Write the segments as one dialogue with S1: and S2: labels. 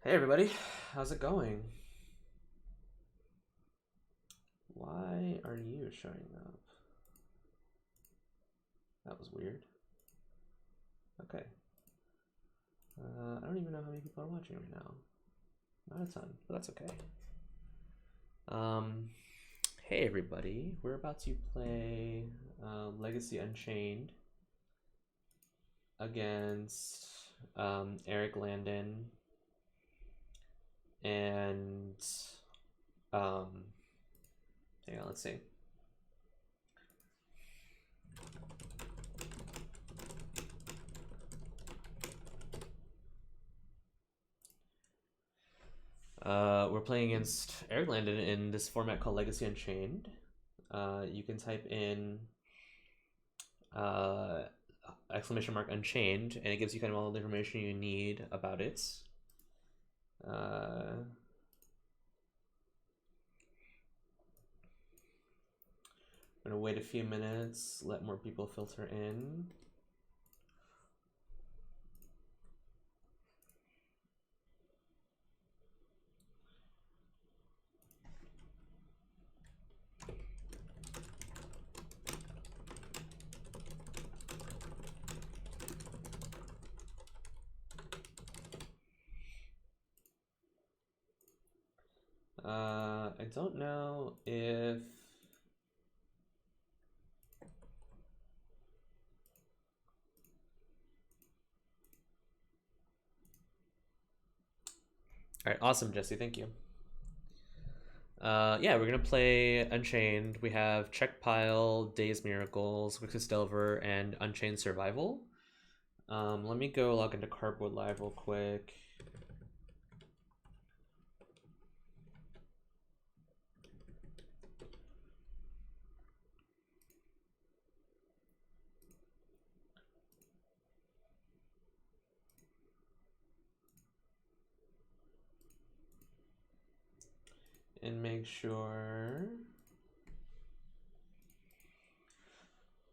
S1: Hey everybody, how's it going? Why are you showing up? That was weird. Okay. I don't even know how many people are watching right now. Not a ton, but that's okay. Um, hey everybody, we're about to play Legacy Unchained against Ewlandon and um, hang on, let's see. We're playing against Ewlandon in this format called Legacy Unchained. You can type in uh, !Unchained, and it gives you kind of all the information you need about it. I'm gonna wait a few minutes, let more people filter in. I don't know if all right, awesome, Jesse, thank you. Yeah, we're gonna play Unchained. We have Check Pile, Days Miracles, Wix's Delver, and Unchained Survival. Let me go log into Cardboard Live real quick. And make sure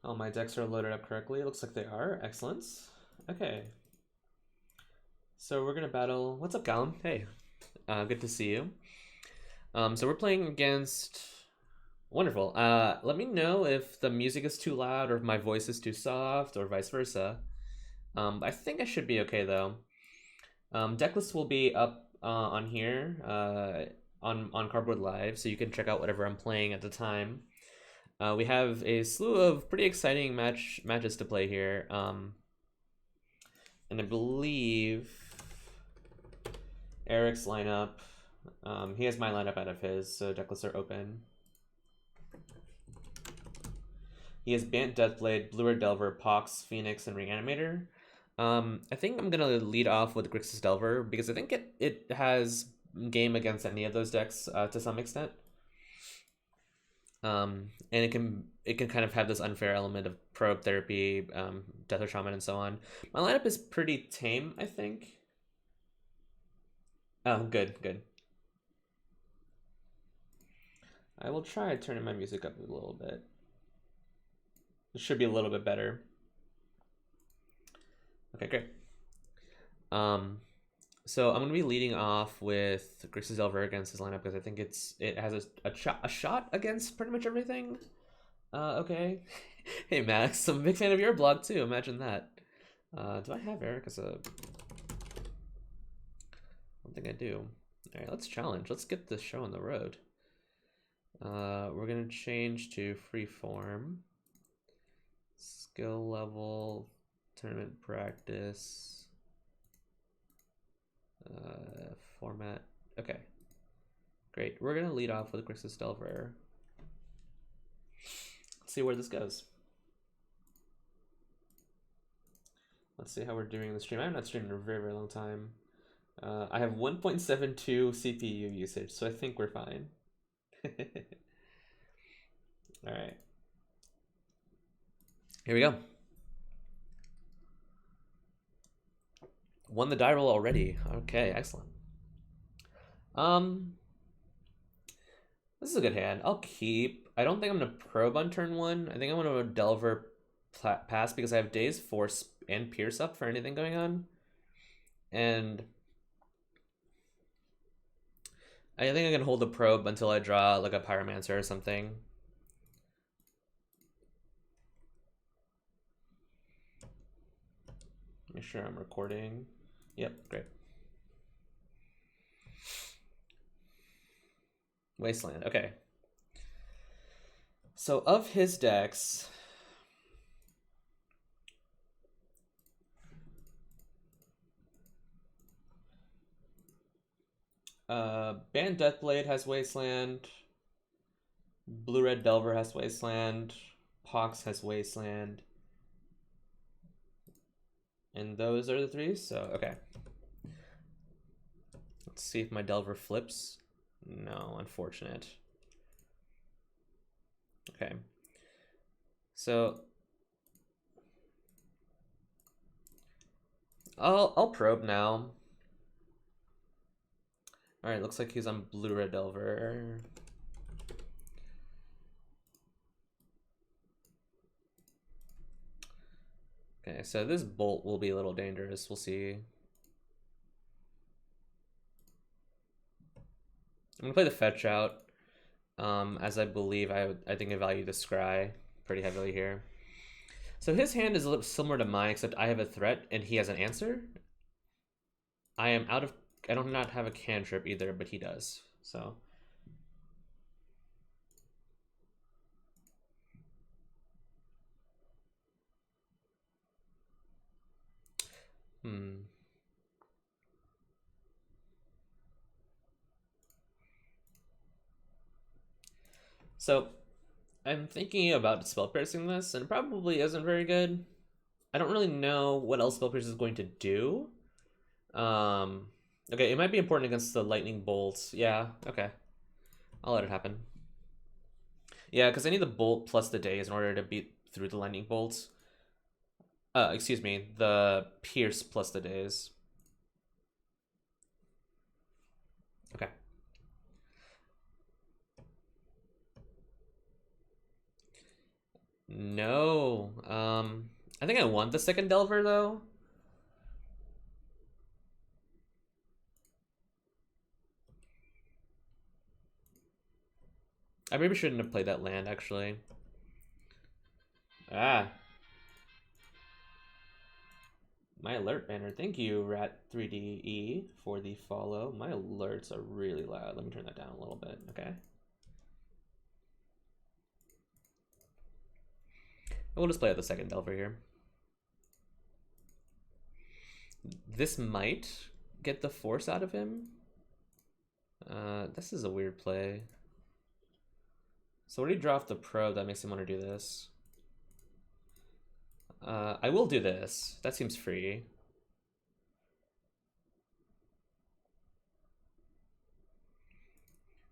S1: all my decks are loaded up correctly. It looks like they are. Excellent. Okay. So we're gonna battle. What's up, Callum? Hey, good to see you. So we're playing against. Wonderful. Let me know if the music is too loud or if my voice is too soft or vice versa. I think I should be okay though. Deck list will be up on here on Cardboard Live, so you can check out whatever I'm playing at the time. We have a slew of pretty exciting matches to play here, and I believe Eric's lineup. He has my lineup out of his, so deck lists are open. He has Bant, Deathblade, Bluer Delver, Pox, Phoenix, and Reanimator. I think I'm gonna lead off with Grixis Delver because I think it has game against any of those decks to some extent. And it can kind of have this unfair element of probe therapy, Death or Shaman, and so on. My lineup is pretty tame, I think. Oh, good, good. I will try turning my music up a little bit. It should be a little bit better. Okay, great. So I'm gonna be leading off with Grixis Delver against his lineup because I think it has a shot against pretty much everything. Okay. Hey Max, I'm a big fan of your blog too. Imagine that. Do I have Eric as a? I don't think I do. All right, let's challenge. Let's get this show on the road. We're gonna change to freeform. Skill level, tournament practice. Format. Okay. Great. We're gonna lead off with Grixis Delver. Let's see where this goes. Let's see how we're doing in the stream. I'm not streaming in a very, very long time. I have 1.72 CPU usage, so I think we're fine. All right. Here we go. Won the die roll already. Okay, excellent. This is a good hand. I'll keep. I don't think I'm gonna probe on turn one. I think I'm gonna Delver pass because I have Daze, Force, and Pierce up for anything going on. And I think I can hold the probe until I draw like a Pyromancer or something. Make sure I'm recording. Yep, great. Wasteland, okay. So of his decks, Banned Deathblade has Wasteland, Blue-Red Delver has Wasteland, Pox has Wasteland, and those are the three, so okay. Let's see if my Delver flips. No, unfortunate. Okay. So I'll probe now. Alright, looks like he's on Blue-Red Delver. Okay, so this bolt will be a little dangerous. We'll see. I'm gonna play the fetch out, as I believe I think I value the scry pretty heavily here. So his hand is a little similar to mine, except I have a threat and he has an answer. I am out of. I don't not have a cantrip either, but he does. So. So, I'm thinking about spell piercing this, and it probably isn't very good. I don't really know what else spell piercing is going to do. Okay, it might be important against the lightning bolts. Yeah, okay. I'll let it happen. Yeah, because I need the bolt plus the daze in order to beat through the lightning bolts. Excuse me, the pierce plus the daze. Okay. No. I think I want the second Delver though. I maybe shouldn't have played that land actually. Ah. My alert banner. Thank you, Rat3DE, for the follow. My alerts are really loud. Let me turn that down a little bit, okay? We'll just play out the second Delver here. This might get the force out of him. This is a weird play. So what do you draw off the probe that makes him want to do this? I will do this. That seems free.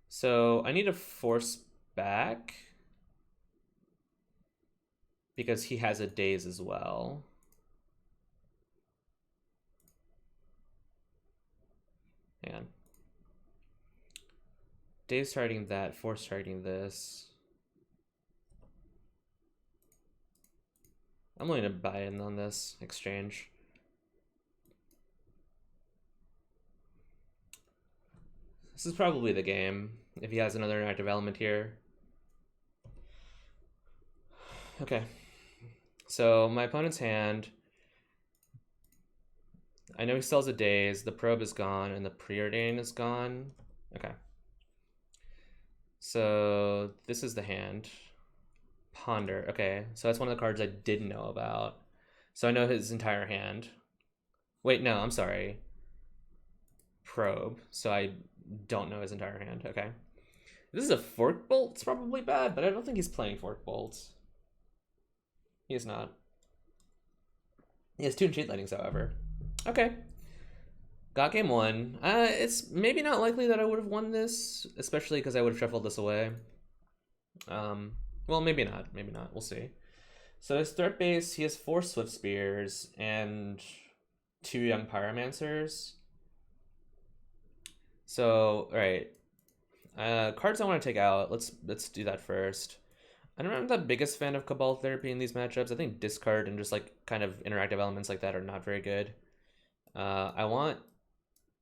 S1: So I need to force back because he has a daze as well. Hang on. Daze targeting that, force targeting this. I'm willing to buy in on this exchange. This is probably the game if he has another interactive element here. Okay. So my opponent's hand. I know he sells a daze, the probe is gone, and the preordain is gone. Okay. So this is the hand. Ponder. Okay, so that's one of the cards I didn't know about. So I know his entire hand. Wait, no, I'm sorry. Probe. So I don't know his entire hand. Okay. If this is a Fork Bolt, it's probably bad, but I don't think he's playing Fork Bolts. He is not. He has 2 Unchained Lightnings, however. Okay. Got game 1. It's maybe not likely that I would have won this, especially because I would have shuffled this away. Well, maybe not. Maybe not. We'll see. So his threat base, he has 4 Swift Spears and 2 Young Pyromancers. So, all right. Cards I want to take out. Let's do that first. I'm not the biggest fan of Cabal Therapy in these matchups. I think discard and just like kind of interactive elements like that are not very good. I want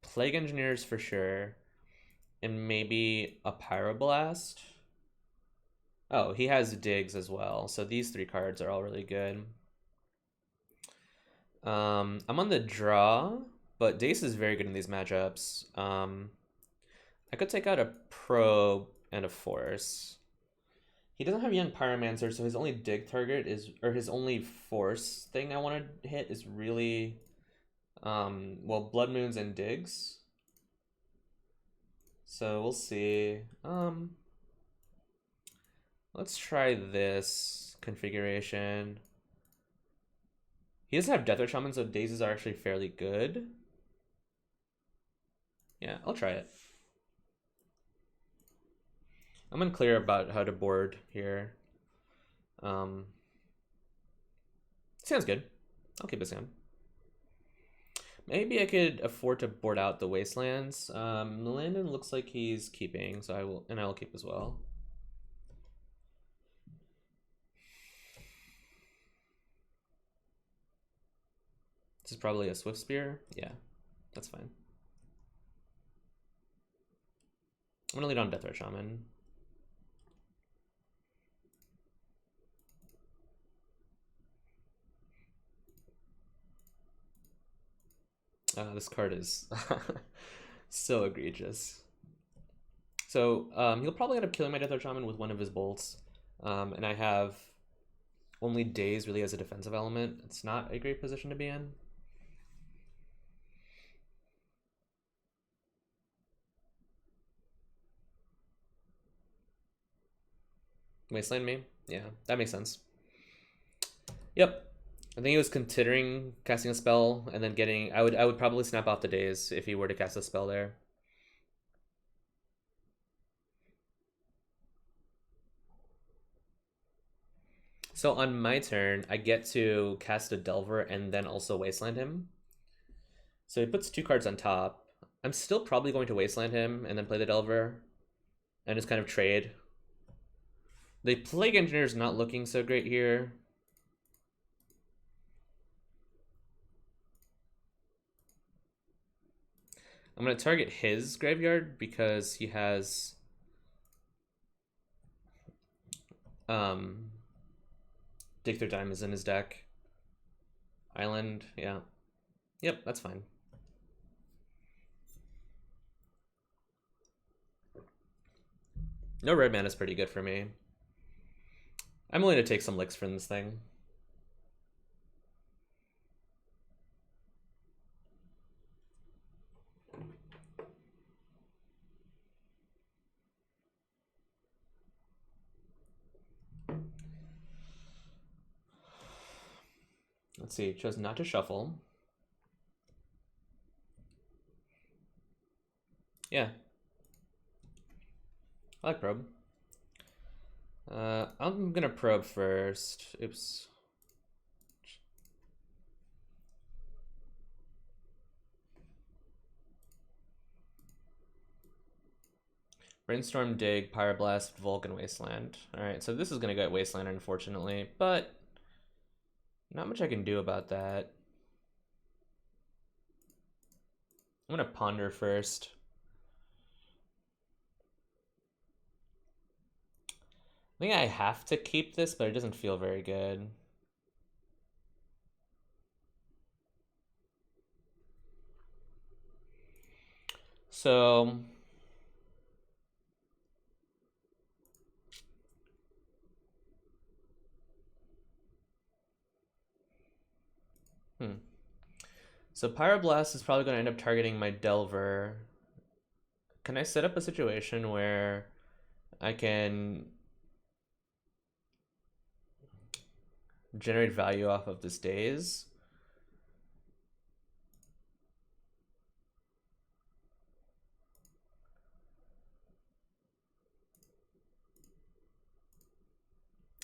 S1: Plague Engineers for sure. and maybe a Pyroblast. Oh, he has digs as well, so these 3 cards are all really good. I'm on the draw, but Dace is very good in these matchups. I could take out a Probe and a Force. He doesn't have Young Pyromancer, so his only dig target is, or his only Force thing I want to hit is really, well, Blood Moons and digs. So we'll see. Let's try this configuration. He doesn't have Death Wish Shaman, so Dazes are actually fairly good. Yeah, I'll try it. I'm unclear about how to board here. Sounds good. I'll keep this on. Maybe I could afford to board out the Wastelands. Ewlandon looks like he's keeping, so I will keep as well. This is probably a Swift Spear. Yeah, that's fine. I'm gonna lead on Death Ray Shaman. This card is so egregious. So he'll probably end up killing my Death Ray Shaman with one of his bolts. And I have only Daze really as a defensive element. It's not a great position to be in. Wasteland me? Yeah, that makes sense. Yep. I think he was considering casting a spell and then getting... I would probably snap off the Daze if he were to cast a spell there. So on my turn, I get to cast a Delver and then also Wasteland him. So he puts 2 cards on top. I'm still probably going to Wasteland him and then play the Delver and just kind of trade. The Plague Engineer is not looking so great here. I'm going to target his graveyard because he has Dig Through Time is in his deck. Island, yeah. Yep, that's fine. No red mana is pretty good for me. I'm willing to take some licks from this thing. Let's see, chose not to shuffle. Yeah. I like probe. I'm gonna probe first. Oops. Brainstorm, Dig, Pyroblast, Vulcan, Wasteland. Alright, so this is gonna get Wasteland, unfortunately, but not much I can do about that. I'm gonna ponder first. I think I have to keep this, but it doesn't feel very good. So So Pyroblast is probably going to end up targeting my Delver. Can I set up a situation where I can generate value off of this Daze?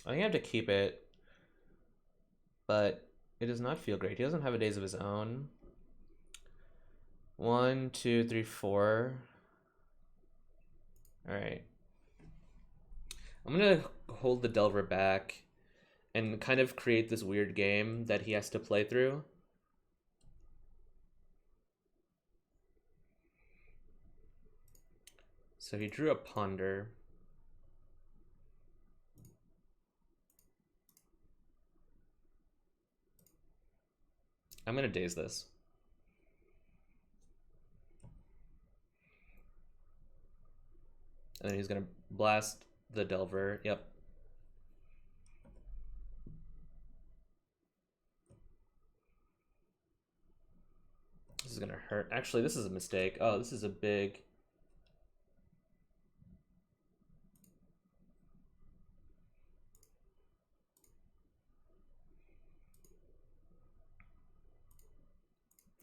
S1: I think I have to keep it, but it does not feel great. He doesn't have a Daze of his own. 1, 2, 3, 4. Alright. I'm gonna hold the Delver back and kind of create this weird game that he has to play through. So he drew a ponder. I'm gonna daze this. And then he's gonna blast the Delver. Yep. This is gonna hurt. Actually, this is a mistake. Oh, this is a big...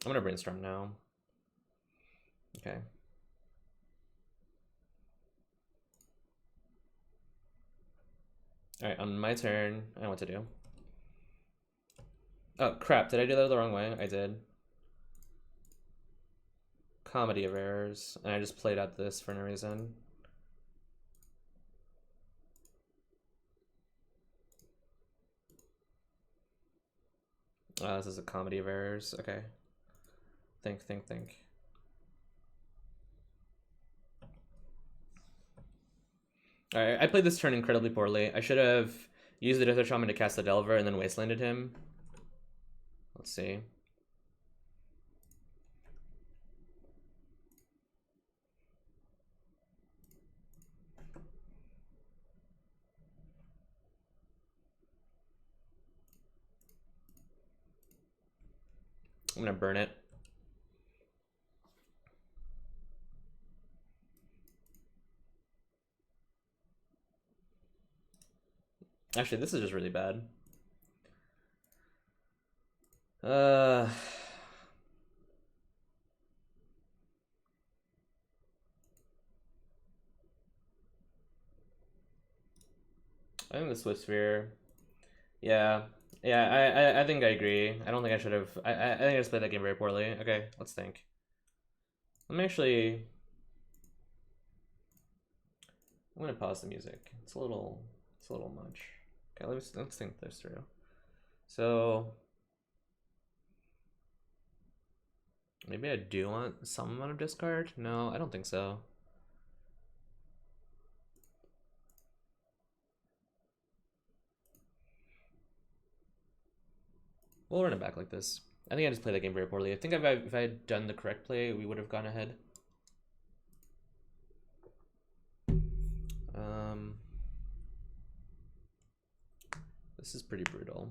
S1: I'm gonna brainstorm now. Okay. Alright, on my turn, I know what to do. Oh, crap. Did I do that the wrong way? I did. Comedy of errors. And I just played out this for no reason. This is a comedy of errors. Okay. Think. Alright, I played this turn incredibly poorly. I should have used the Desert Shaman to cast the Delver and then Wastelanded him. Let's see. I'm gonna burn it. Actually, this is just really bad. I think the Swift Sphere. Yeah. Yeah, I think I agree. I don't think I should have... I think I just played that game very poorly. Okay, let's think. Let me actually... I'm gonna pause the music. It's a little much. Okay, let's think this through. So... maybe I do want some amount of discard? No, I don't think so. We'll run it back like this. I think I just played that game very poorly. I think if I had done the correct play, we would have gone ahead. This is pretty brutal.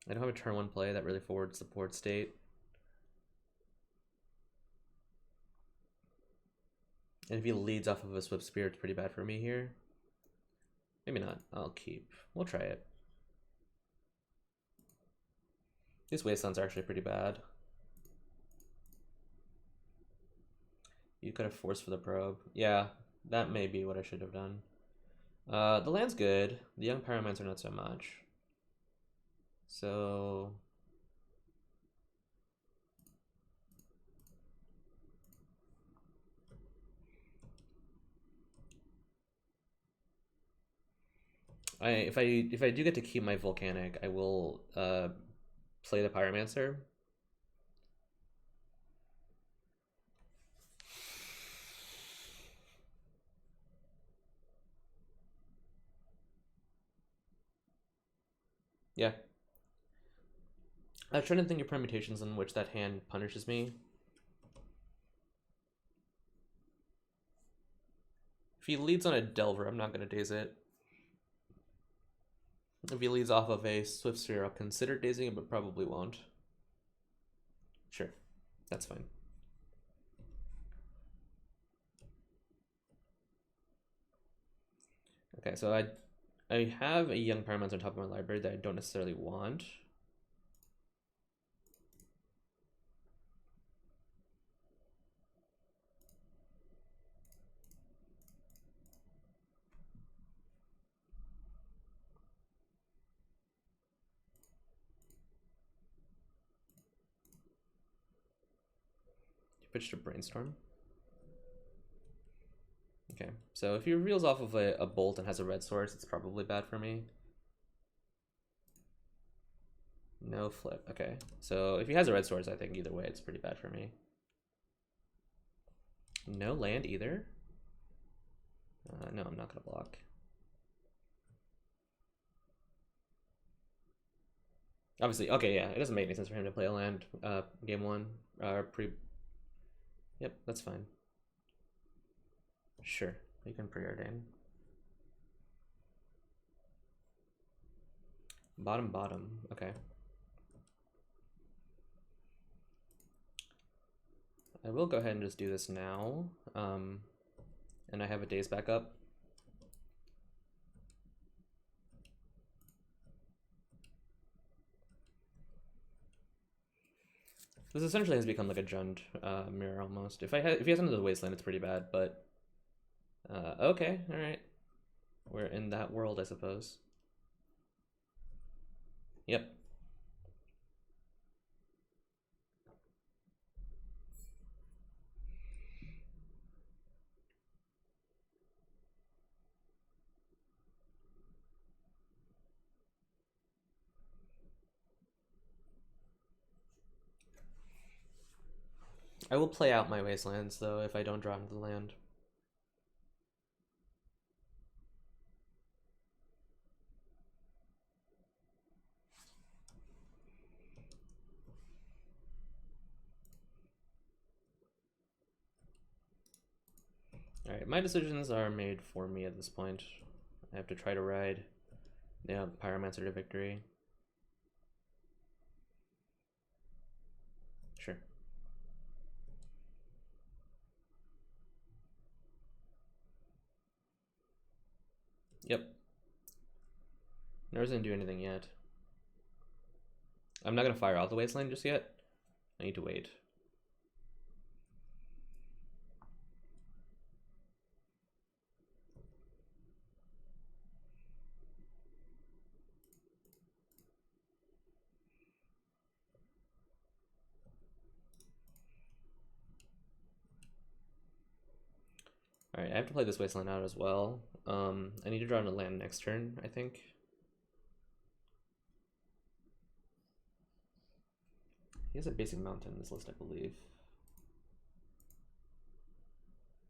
S1: I don't have a turn one play that really forwards the board state. And if he leads off of a Swift Spear, it's pretty bad for me here. Maybe not. I'll keep. We'll try it. These Wastelands are actually pretty bad. You could have forced for the probe. Yeah, that may be what I should have done. The land's good. The Young Pyromancer not so much. So... if I do get to keep my Volcanic, I will play the Pyromancer. Yeah. I'm trying to think of permutations in which that hand punishes me. If he leads on a Delver, I'm not going to daze it. If he leads off of a Swift Sphere, I'll consider dazing it, but probably won't. Sure, that's fine. Okay, so I have a Young Paramount on top of my library that I don't necessarily want. Pitched a Brainstorm. Okay, so if he reveals off of a Bolt and has a red source, it's probably bad for me. No flip. Okay, so if he has a red source, I think either way it's pretty bad for me. No land either. No, I'm not gonna block. Obviously, okay, yeah, it doesn't make any sense for him to play a land game one. Yep, that's fine. Sure, you can preordain. Bottom, okay. I will go ahead and just do this now. And I have a days backup. This essentially has become like a Jund mirror almost. If he has another wasteland, it's pretty bad, but okay, all right. We're in that world, I suppose. Yep. I will play out my wastelands though if I don't draw into the land. Alright, my decisions are made for me at this point. I have to try to ride Pyromancer to victory. Sure. Yep. Nurse didn't do anything yet. I'm not gonna fire out the wasteland just yet. I need to wait. Alright, I have to play this wasteland out as well. I need to draw a land next turn, I think. He has a basic mountain in this list, I believe.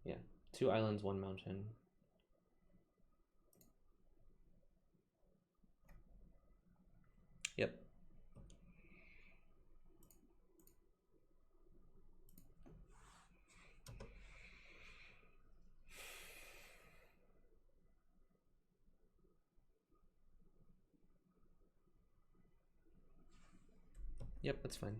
S1: Yeah, 2 islands, 1 mountain. Yep. Yep, that's fine.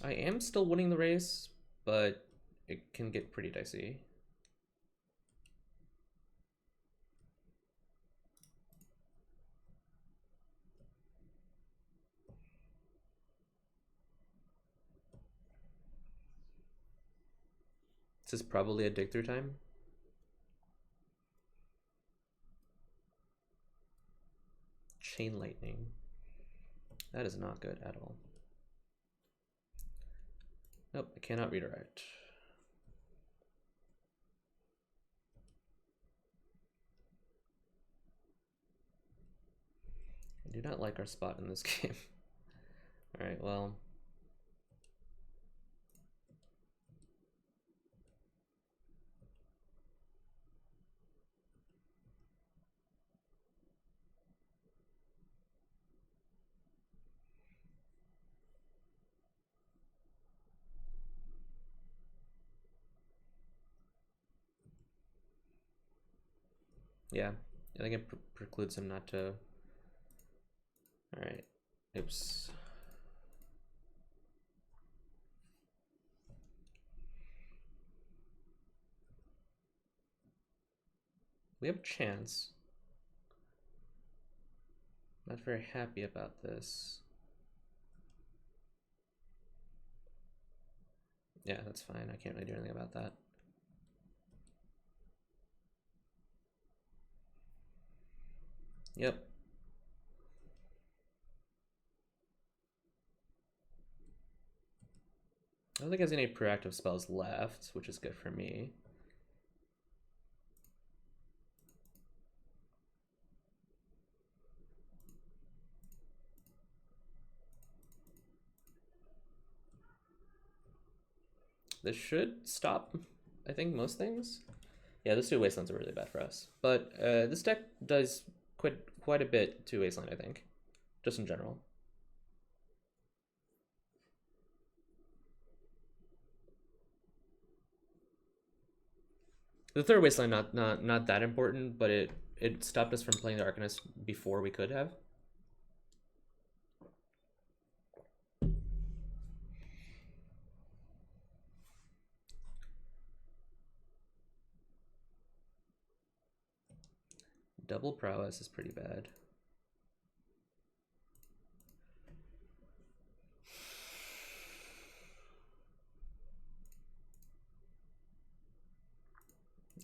S1: I am still winning the race, but it can get pretty dicey. This is probably a dig through time. Chain lightning. That is not good at all. Nope, I cannot redirect. I do not like our spot in this game. Alright, well. Yeah, I think it precludes him not to. Alright, oops. We have a chance. Not very happy about this. Yeah, that's fine. I can't really do anything about that. Yep. I don't think he has any proactive spells left, which is good for me. This should stop, I think, most things. Yeah, those two Wastelands are really bad for us. But this deck does quite a bit to Wasteland, I think. Just in general. The third Wasteland not that important, but it stopped us from playing the Arcanist before we could have. Double prowess is pretty bad.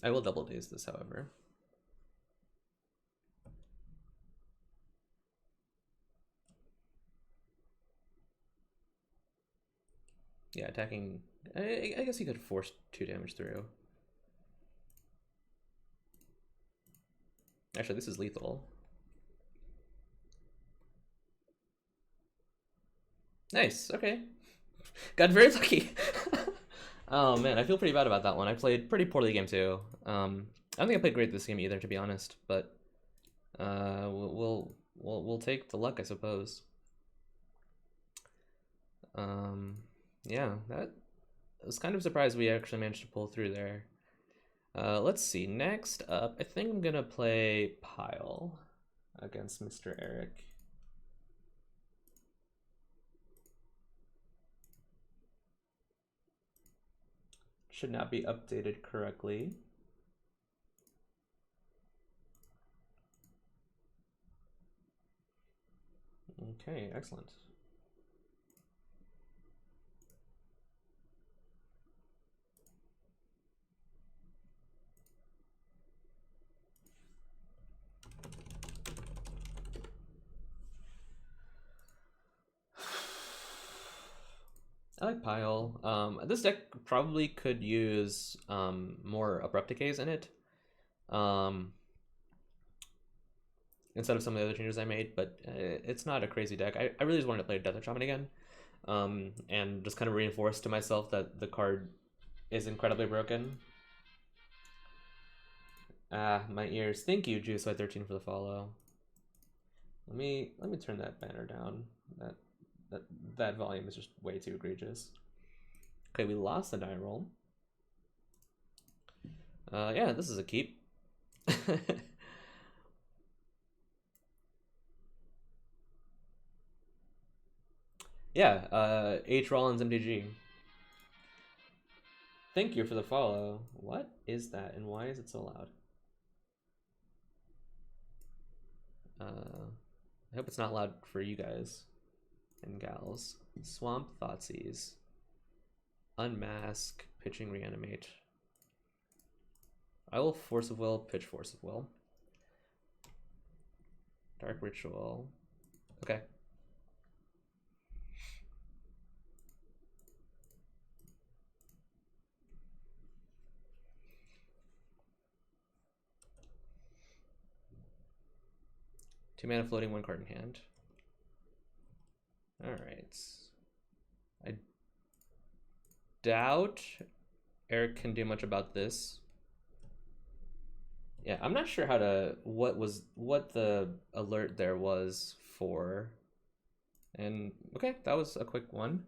S1: I will double daze this, however. Yeah, attacking. I guess he could force 2 damage through. Actually, this is lethal. Nice. Okay. Got very lucky. Oh man, I feel pretty bad about that one. I played pretty poorly game 2. I don't think I played great this game either, to be honest. But we'll take the luck, I suppose. Yeah, that I was kind of surprised we actually managed to pull through there. Let's see. Next up, I think I'm gonna play Pile against Mr. Eric. Should not be updated correctly. Okay, excellent. I like Pile. This deck probably could use more abrupt decays in it. Instead of some of the other changes I made, but it's not a crazy deck. I really just wanted to play Death Shaman again, and just kind of reinforce to myself that the card is incredibly broken. Ah, my ears. Thank you, Juice13 for the follow. Let me turn that banner down. That volume is just way too egregious. Okay, we lost the die roll. Yeah, this is a keep. Yeah, H. Rollins MDG. Thank you for the follow. What is that and why is it so loud? I hope it's not loud for you guys and gals. Swamp Thoughtseize. Unmask, pitching reanimate. I will Force of Will, pitch Force of Will. Dark Ritual. Okay. Two mana floating, 1 card in hand. Alright. I doubt Eric can do much about this. Yeah, I'm not sure how to what the alert there was for. And okay, that was a quick one.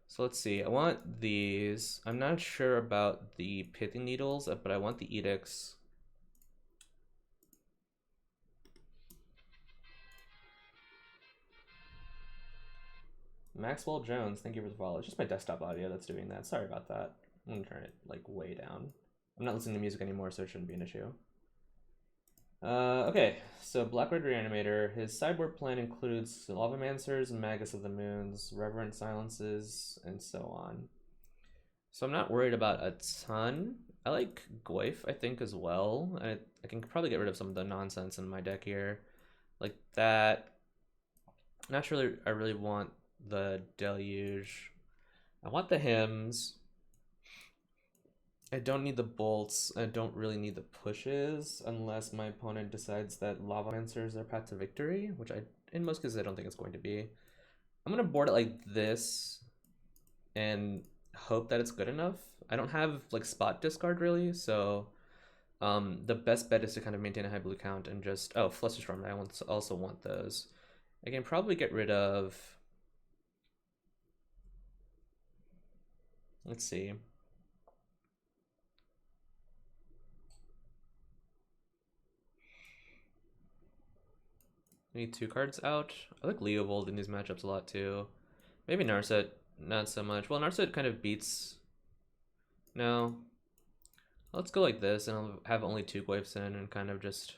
S1: So let's see. I want these. I'm not sure about the pithing needles, but I want the edicts. Maxwell Jones, thank you for the follow. It's just my desktop audio that's doing that. Sorry about that. I'm gonna turn it like way down. I'm not listening to music anymore, so it shouldn't be an issue. Okay, so Black Red Reanimator. His sideboard plan includes Lavamancers, Magus of the Moons, Reverent Silences, and so on. So I'm not worried about a ton. I like Goyf, I think, as well. I can probably get rid of some of the nonsense in my deck here. Like that. Not sure I really want the Deluge. I want the Hymns. I don't need the bolts. I don't really need the pushes unless my opponent decides that Lavamancer is their path to victory, which in most cases I don't think it's going to be. I'm gonna board it like this and hope that it's good enough. I don't have like spot discard really, so the best bet is to kind of maintain a high blue count and just Flusterstorm. I also want those. I can probably get rid of. Let's see. Need 2 cards out. I like Leovold in these matchups a lot too. Maybe Narset, not so much. Well, Narset kind of beats. No. Let's go like this, and I'll have only 2 Gwaifs in and kind of just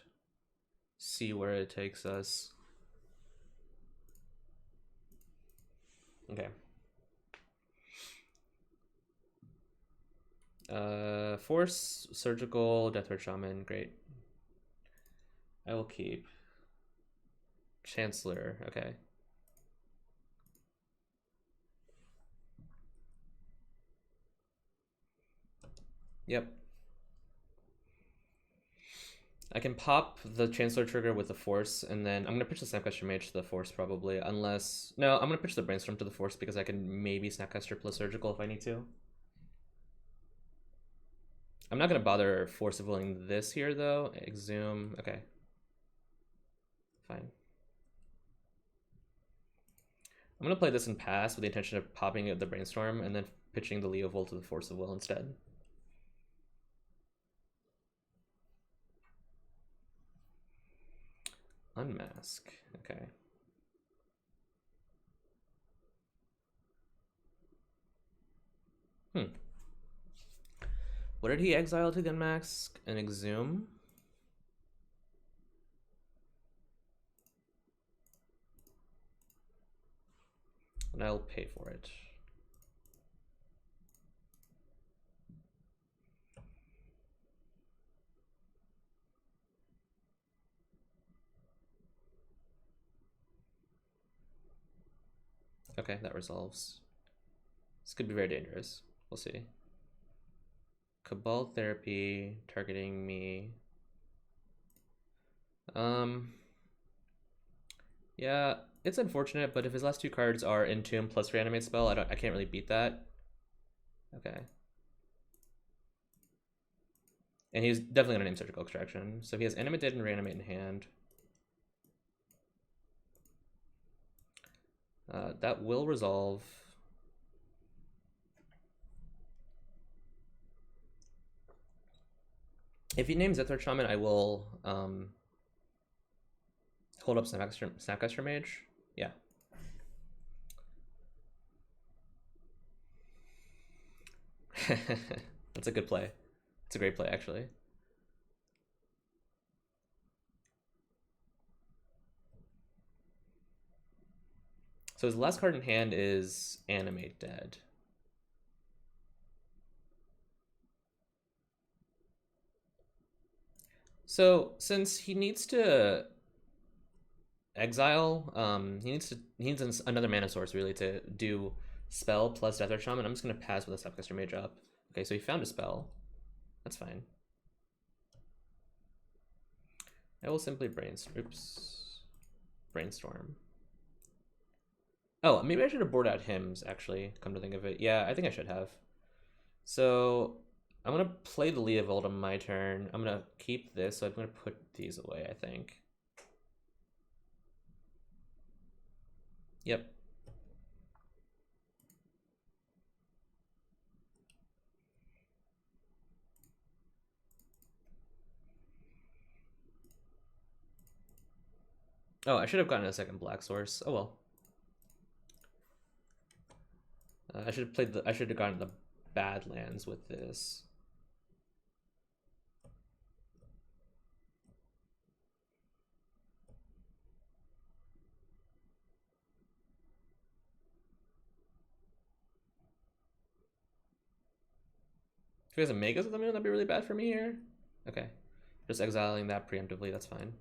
S1: see where it takes us. Okay. Force, Surgical, Deathward Shaman, great. I will keep. Chancellor, okay. Yep. I can pop the Chancellor trigger with the Force, and then I'm going to pitch the Snapcaster Mage to the Force probably, unless... No, I'm going to pitch the Brainstorm to the Force because I can maybe Snapcaster plus Surgical if I need to. I'm not going to bother Force of Willing this here, though. Exhume, okay. Fine. I'm going to play this in pass with the intention of popping the Brainstorm and then pitching the Leovold to the Force of Will instead. Unmask, okay. What did he exile to the Unmask? An Exhume? And I'll pay for it. Okay, that resolves. This could be very dangerous. We'll see. Cabal Therapy targeting me. Yeah, it's unfortunate, but if his last 2 cards are Entomb plus Reanimate spell, I can't really beat that. Okay. And he's definitely gonna name Surgical Extraction. So he has Animate Dead and Reanimate in hand. That will resolve. If he names Zethar Shaman, I will hold up Snapcaster Mage. Yeah. That's a good play. It's a great play, actually. So his last card in hand is Animate Dead. So since he needs to exile, he needs another mana source really to do spell plus Death Shaman. I'm just gonna pass with a Snapcaster Mage up. Okay, so he found a spell. That's fine. I will simply brainstorm. Oh, maybe I should have boarded out Hymns, actually, come to think of it. Yeah, I think I should have. So I'm going to play the Leovold on my turn. I'm going to keep this, so I'm going to put these away, I think. Yep. Oh, I should have gotten a second black source. Oh well. I should have gotten the Badlands with this. If he has a Magus with the Moon, that'd be really bad for me here. Okay. Just exiling that preemptively, that's fine.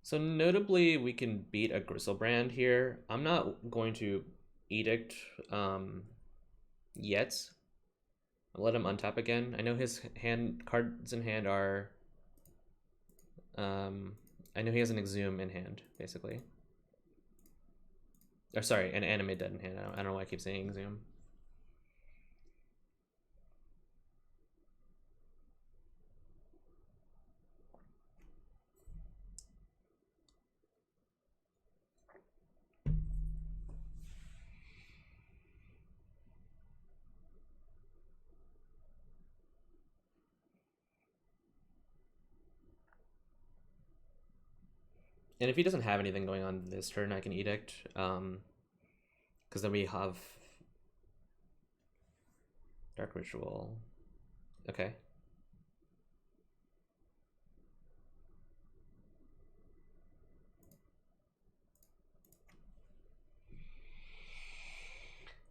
S1: So notably, we can beat a Gristlebrand here. I'm not going to Edict yet. I'll let him untap again. I know his hand cards in hand are. I know he has an Exhume in hand, basically. Or sorry, an Anime Dead in hand. I don't know why I keep saying Exhume. And if he doesn't have anything going on this turn, I can Edict. Because then we have Dark Ritual. Okay.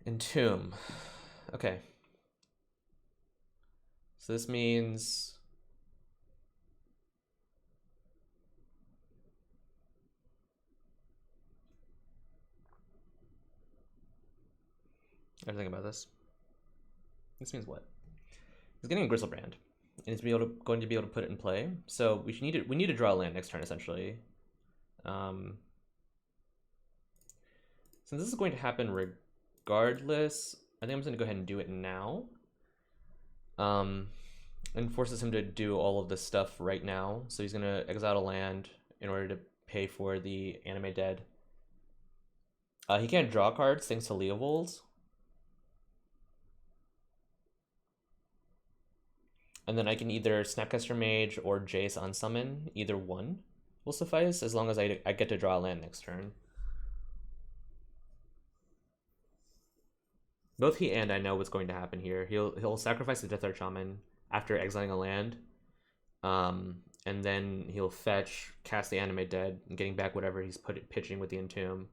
S1: Entomb. Okay. So this means... Everything about this. This means what? He's getting a Gristlebrand, and he's going to be able to put it in play. So we need to draw a land next turn essentially. Since this is going to happen regardless, I think I'm just going to go ahead and do it now. And forces him to do all of this stuff right now. So he's going to exile a land in order to pay for the Anime Dead. He can't draw cards thanks to Leovold. And then I can either Snapcaster Mage or Jace on summon. Either one will suffice as long as I get to draw a land next turn. Both he and I know what's going to happen here. He'll sacrifice the Death Art Shaman after exiling a land. And then he'll fetch, cast the Anime Dead, and getting back whatever he's pitching with the Entomb.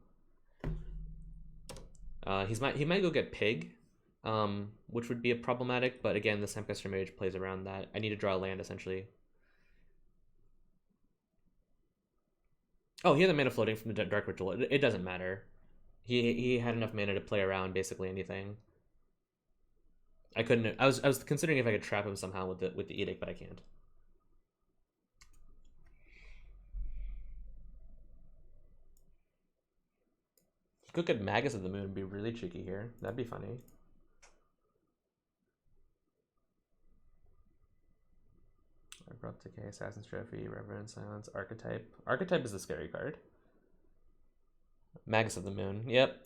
S1: He might go get Pig, which would be problematic, but again, the Snapcaster Mage plays around that. I need to draw a land, essentially. Oh, he had the mana floating from the Dark Ritual. It doesn't matter. He had enough mana to play around basically anything. I couldn't. I was considering if I could trap him somehow with the Edict, but I can't. He could get Magus of the Moon and be really cheeky here. That'd be funny. Abrupt Decay, Assassin's Trophy, Reverend Silence, Archetype. Archetype is the scary card. Magus of the Moon. Yep.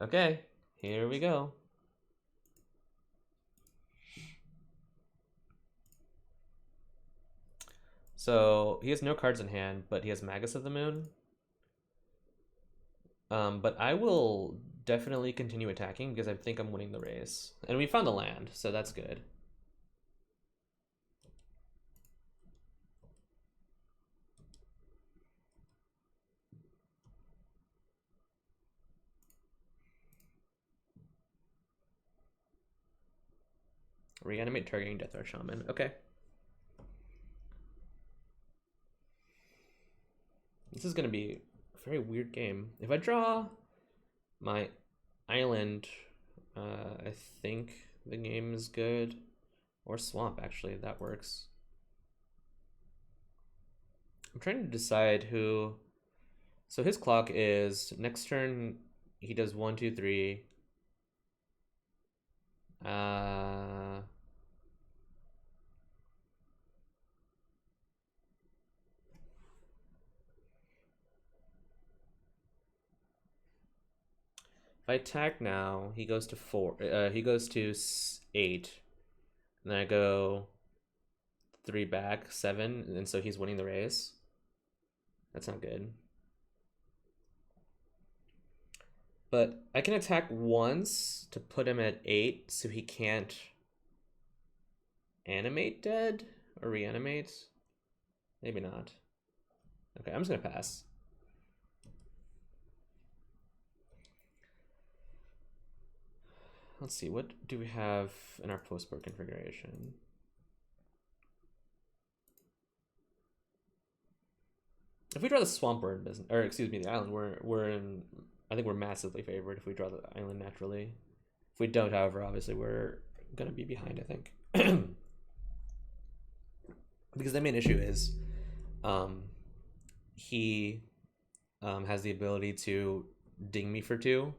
S1: Okay, here we go. So he has no cards in hand, but he has Magus of the Moon. But I will definitely continue attacking because I think I'm winning the race. And we found a land, so that's good. Reanimate targeting Death Art Shaman. Okay. This is going to be a very weird game. If I draw my island, I think the game is good. Or swamp, actually, that works. I'm trying to decide who... So his clock is next turn he does 1, 2, 3. If I attack now, he goes to 4. He goes to 8, and then I go 3 back, 7, and so he's winning the race. That's not good. But I can attack once to put him at 8, so he can't animate dead or reanimate. Maybe not. Okay, I'm just gonna pass. Let's see, what do we have in our post-board configuration? If we draw the swamp, we're in business, or excuse me, the island, we're in. I think we're massively favored if we draw the island naturally. If we don't, however, obviously we're gonna be behind, I think. Because the main issue is he has the ability to ding me for 2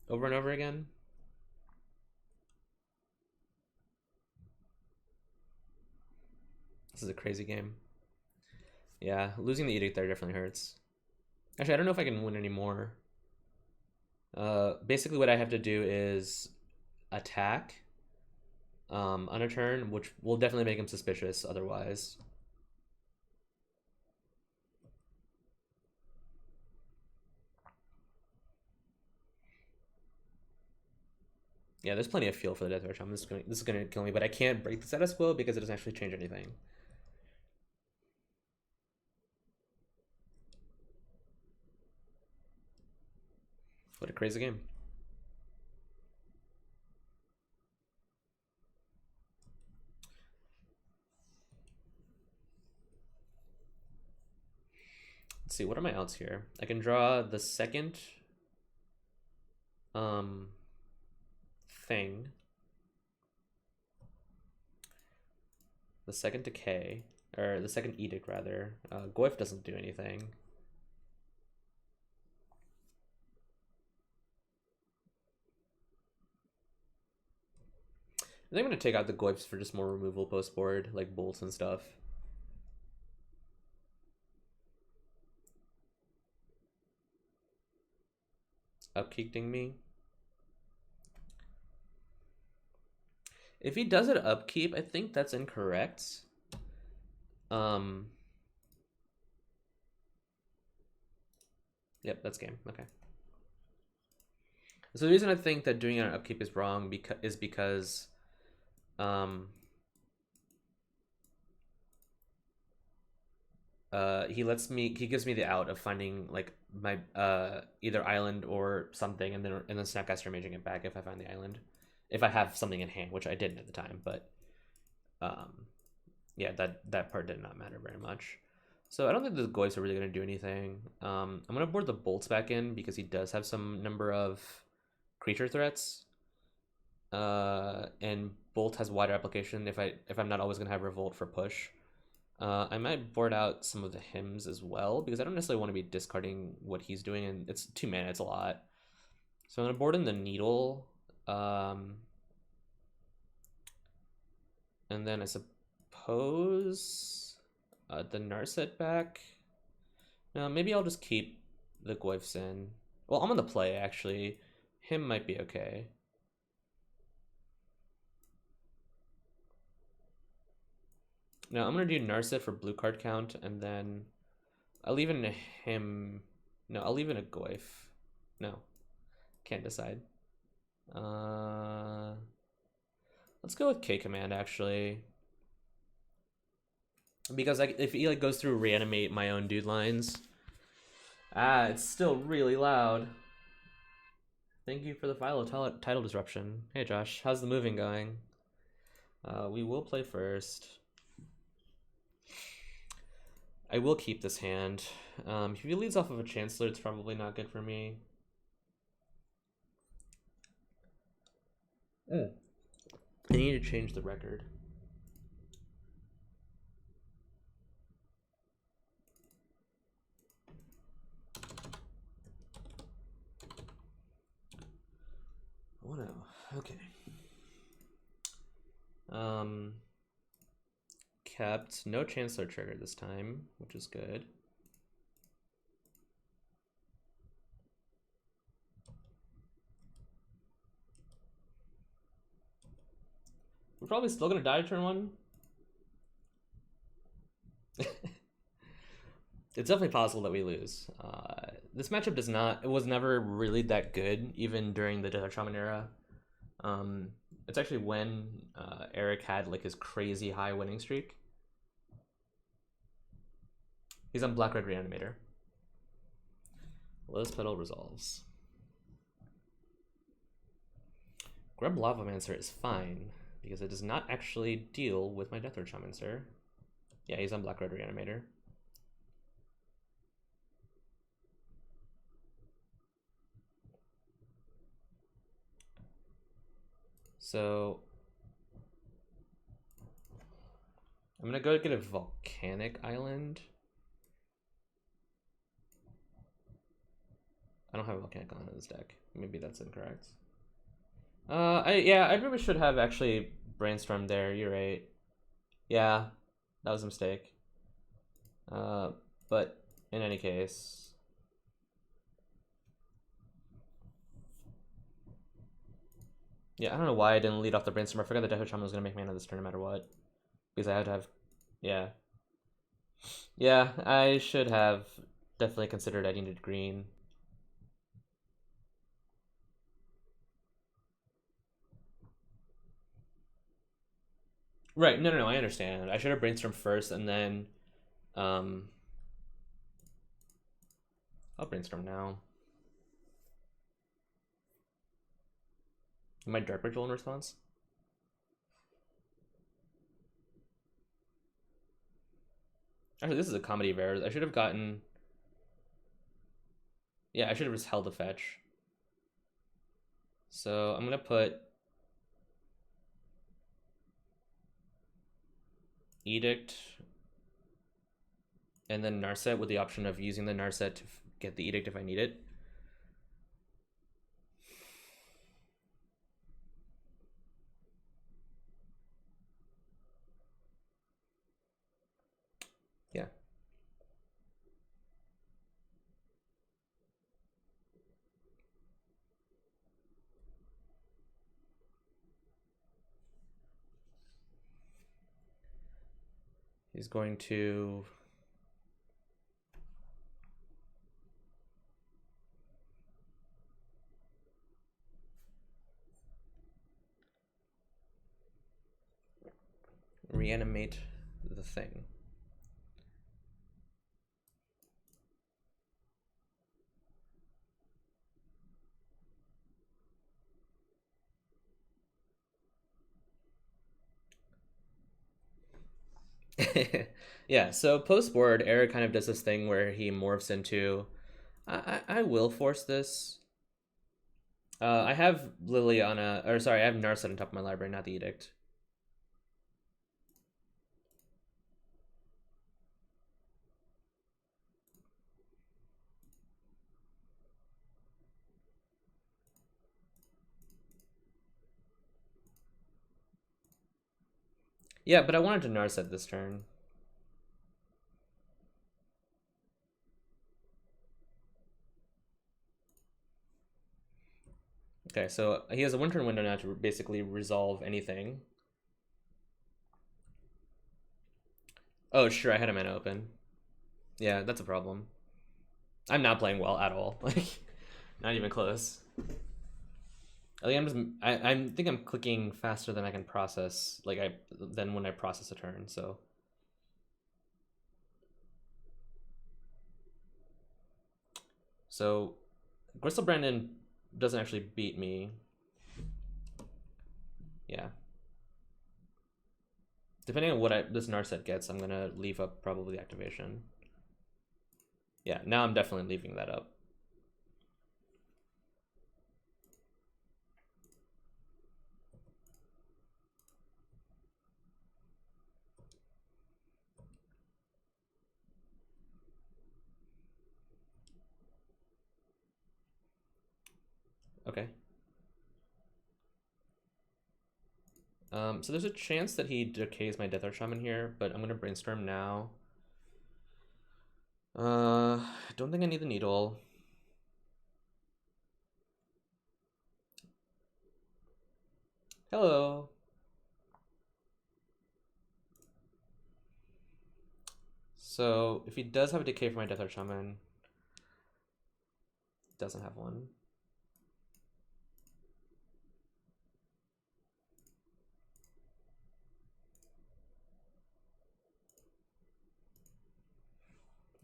S1: over and over again. This is a crazy game. Yeah, losing the Edict there definitely hurts. Actually, I don't know if I can win anymore. Basically what I have to do is attack on a turn, which will definitely make him suspicious otherwise. Yeah, there's plenty of fuel for the Death Ratchet. This is gonna kill me, but I can't break the status quo because it doesn't actually change anything. What a crazy game. Let's see, what are my outs here? I can draw the second thing. The second decay, or the second edict rather. Goyf doesn't do anything. I think I'm gonna take out the Goyfs for just more removal post board, like bolts and stuff. Upkeeping me. If he does it upkeep, I think that's incorrect. Yep, that's game. Okay. So the reason I think that doing it on upkeep is wrong is because he gives me the out of finding like my either island or something, and then Snapcaster maging it back if I find the island, if I have something in hand, which I didn't at the time. But yeah, that part did not matter very much. So I don't think the Goyfs are really going to do anything. I'm going to board the bolts back in because he does have some number of creature threats. And bolt has wider application if I'm not always going to have revolt for push. I might board out some of the hymns as well because I don't necessarily want to be discarding what he's doing, and it's 2 mana, it's a lot. So I'm going to board in the needle. And then I suppose the Narset back. No, maybe I'll just keep the Goyfs in. Well, I'm on the play, actually. Him might be okay. Now, I'm going to do Narset for blue card count, and then I'll leave in a him. No, I'll leave in a Goyf. No, can't decide. Let's go with K command, actually. Because if he like goes through reanimate my own dude lines. It's still really loud. Thank you for the title disruption. Hey Josh, how's the moving going? We will play first. I will keep this hand. If he leads off of a Chancellor, it's probably not good for me. I need to change the record. Oh no. Okay. Kept no Chancellor trigger this time, which is good. We're probably still gonna die turn 1. It's definitely possible that we lose. This matchup it was never really that good, even during the Desert Shaman era. It's actually when Eric had like his crazy high winning streak. He's on Black Red Reanimator. Lotus Petal resolves. Grub Lavamancer is fine because it does not actually deal with my Death Red Shamancer. Yeah, he's on Black Red Reanimator. So I'm gonna go get a volcanic island. I don't have a volcanic island in this deck. Maybe that's incorrect. I probably should have actually brainstormed there. You're right. Yeah, that was a mistake. But in any case, yeah, I don't know why I didn't lead off the brainstorm. I forgot the Death Shaman was gonna make mana this turn no matter what, because I had to have, yeah, yeah. I should have definitely considered I needed green. Right? No. I understand. I should have brainstormed first, and then, um, I'll brainstorm now. Am I dark ritual in response? Actually, this is a comedy of errors. I should have gotten. Yeah, I should have just held a fetch. So I'm gonna put Edict and then Narset with the option of using the Narset to get the Edict if I need it. Yeah. He's going to reanimate the thing. Yeah, so post board, Eric kind of does this thing where he morphs into. I will force this. I have Liliana, or sorry, I have Narset on top of my library, not the Edict. Yeah, but I wanted to Narset this turn. Okay, so he has a one turn window now to basically resolve anything. Oh, sure, I had a mana open. Yeah, that's a problem. I'm not playing well at all. Like, not even close. I think I'm clicking faster than I can process, than when I process a turn. So, Gristle Brandon doesn't actually beat me. Yeah. Depending on what this Narset gets, I'm gonna leave up probably activation. Yeah, now I'm definitely leaving that up. Okay. So there's a chance that he decays my Death Arch Shaman here, but I'm gonna brainstorm now. I don't think I need the needle. Hello. So if he does have a decay for my Death Arch Shaman, doesn't have one.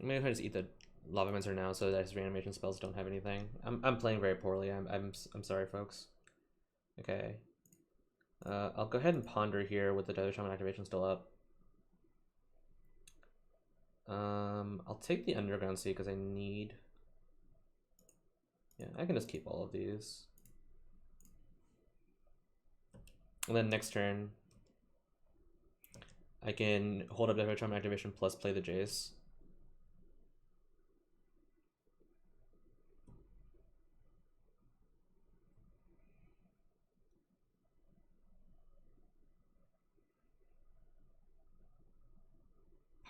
S1: I'm gonna just eat the Lava Mentor now so that his reanimation spells don't have anything. I'm playing very poorly. I'm sorry, folks. Okay. I'll go ahead and ponder here with the Desert Shaman activation still up. I'll take the Underground Sea because I need. Yeah, I can just keep all of these. And then next turn, I can hold up the charm activation plus play the Jace.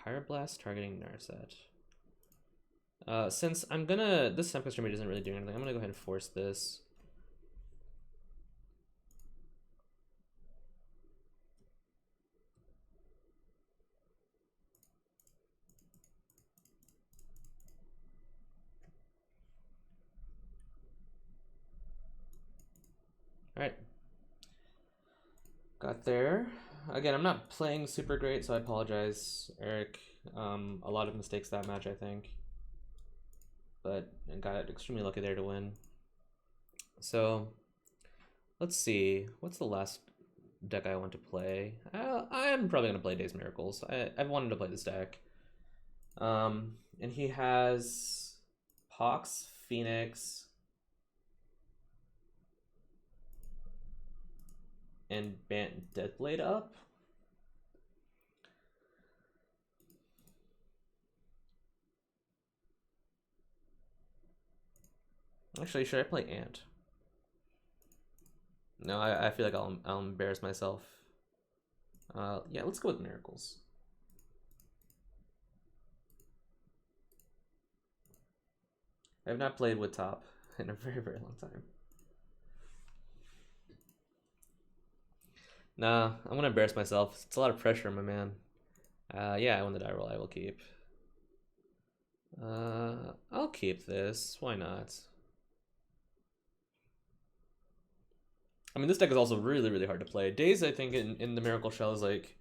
S1: Pyroblast targeting Narset. Since I'm gonna, this Tempest Remedy isn't really doing anything, I'm gonna go ahead and force this. Alright. Got there. Again, I'm not playing super great, so I apologize, Eric. A lot of mistakes that match, I think. But I got extremely lucky there to win. So, let's see. What's the last deck I want to play? I'm probably going to play Days Miracles. I've wanted to play this deck. And he has Pox, Phoenix, and Deathblade up. Actually, should I play Ant? No, I feel like I'll embarrass myself. Yeah, let's go with Miracles. I have not played with Top in a very, very long time. Nah, I'm gonna embarrass myself. It's a lot of pressure, my man. Yeah, I won the die roll. I will keep. I'll keep this. Why not? I mean, this deck is also really, really hard to play. Days, I think, in the Miracle Shell is like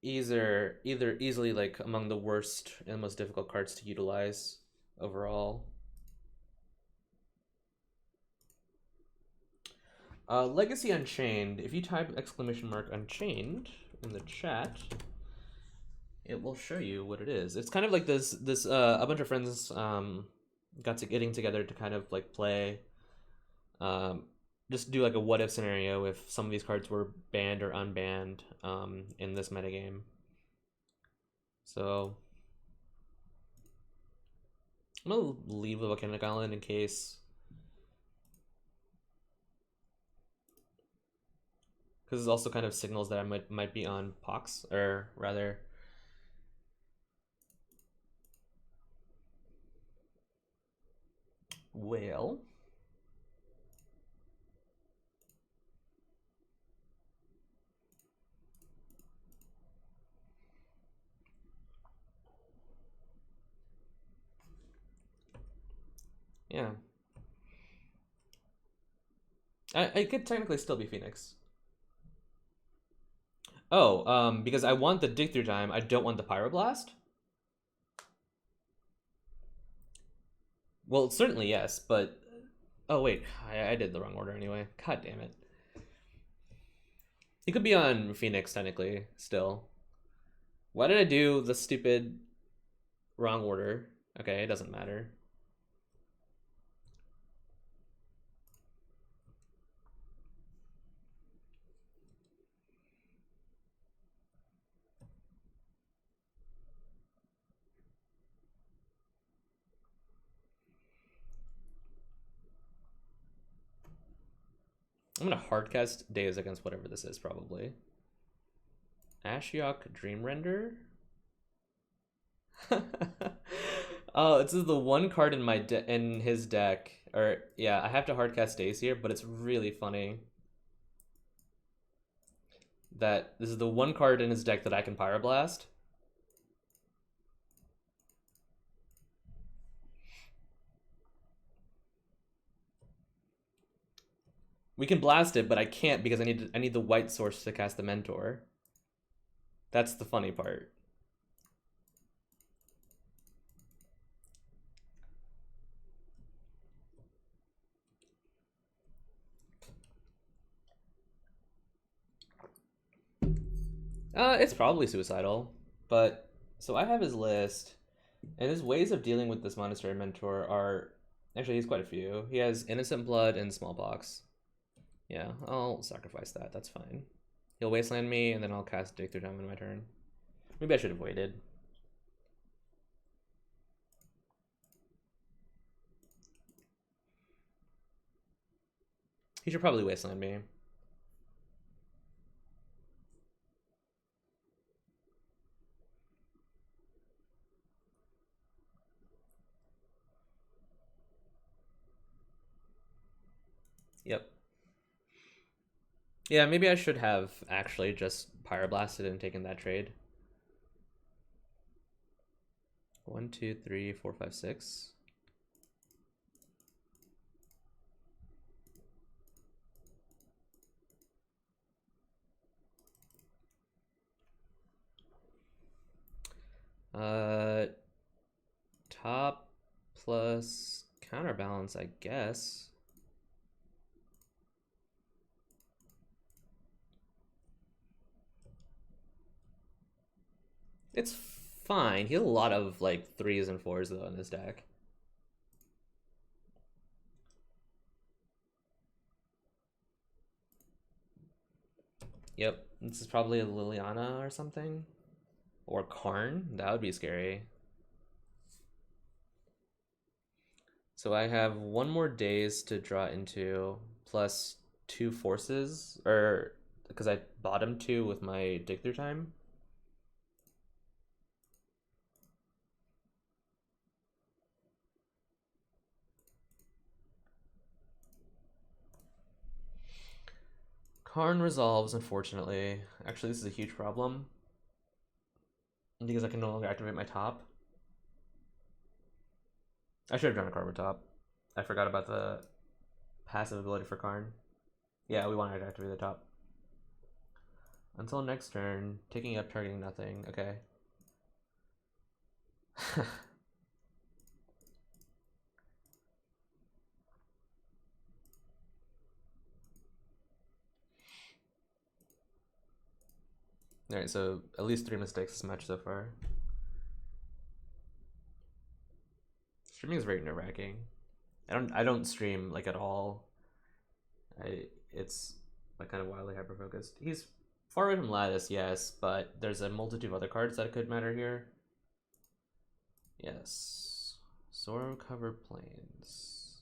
S1: either easily like among the worst and most difficult cards to utilize overall. Legacy Unchained. If you type / Unchained in the chat, it will show you what it is. It's kind of like this a bunch of friends getting together to kind of like play, just do like a what if scenario if some of these cards were banned or unbanned in this metagame. So I'm gonna leave the Volcanic Island in case, because it also kind of signals that I might be on Pox, or rather Whale. Yeah. I could technically still be Phoenix. Oh, because I want the dig through time, I don't want the Pyroblast? Well, certainly yes, but... Oh, wait, I did the wrong order anyway. God damn it. He could be on Phoenix, technically, still. Why did I do the stupid wrong order? Okay, it doesn't matter. I'm gonna hardcast Days against whatever this is, probably. Ashiok Dream Render? Oh, this is the one card in my in his deck. Or yeah, I have to hardcast Days here, but it's really funny that this is the one card in his deck that I can Pyroblast. We can blast it, but I can't because I need the white source to cast the Mentor. That's the funny part. It's probably suicidal, but so I have his list, and his ways of dealing with this Monastery Mentor are actually, he's quite a few. He has Innocent Blood and Smallpox. Yeah, I'll sacrifice that. That's fine. He'll wasteland me, and then I'll cast Dig Through Time on my turn. Maybe I should have waited. He should probably wasteland me. Yep. Yeah, maybe I should have actually just Pyroblasted and taken that trade. 1, 2, 3, 4, 5, 6. Top plus counterbalance, I guess. It's fine. He has a lot of like 3s and 4s though in this deck. Yep, this is probably a Liliana or something. Or Karn. That would be scary. So I have 1 more days to draw into, plus 2 forces, or because I bottom 2 with my Dig Through Time. Karn resolves, unfortunately. Actually, this is a huge problem because I can no longer activate my top. I should have drawn a card with top. I forgot about the passive ability for Karn. Yeah, we wanted to activate the top. Until next turn, taking up, targeting nothing. Okay. Alright, so at least 3 mistakes this match so far. Streaming is very nerve-wracking. I don't stream like at all. It's like kind of wildly hyper-focused. He's far away from Lattice, yes, but there's a multitude of other cards that could matter here. Yes. Sorrow-covered plains.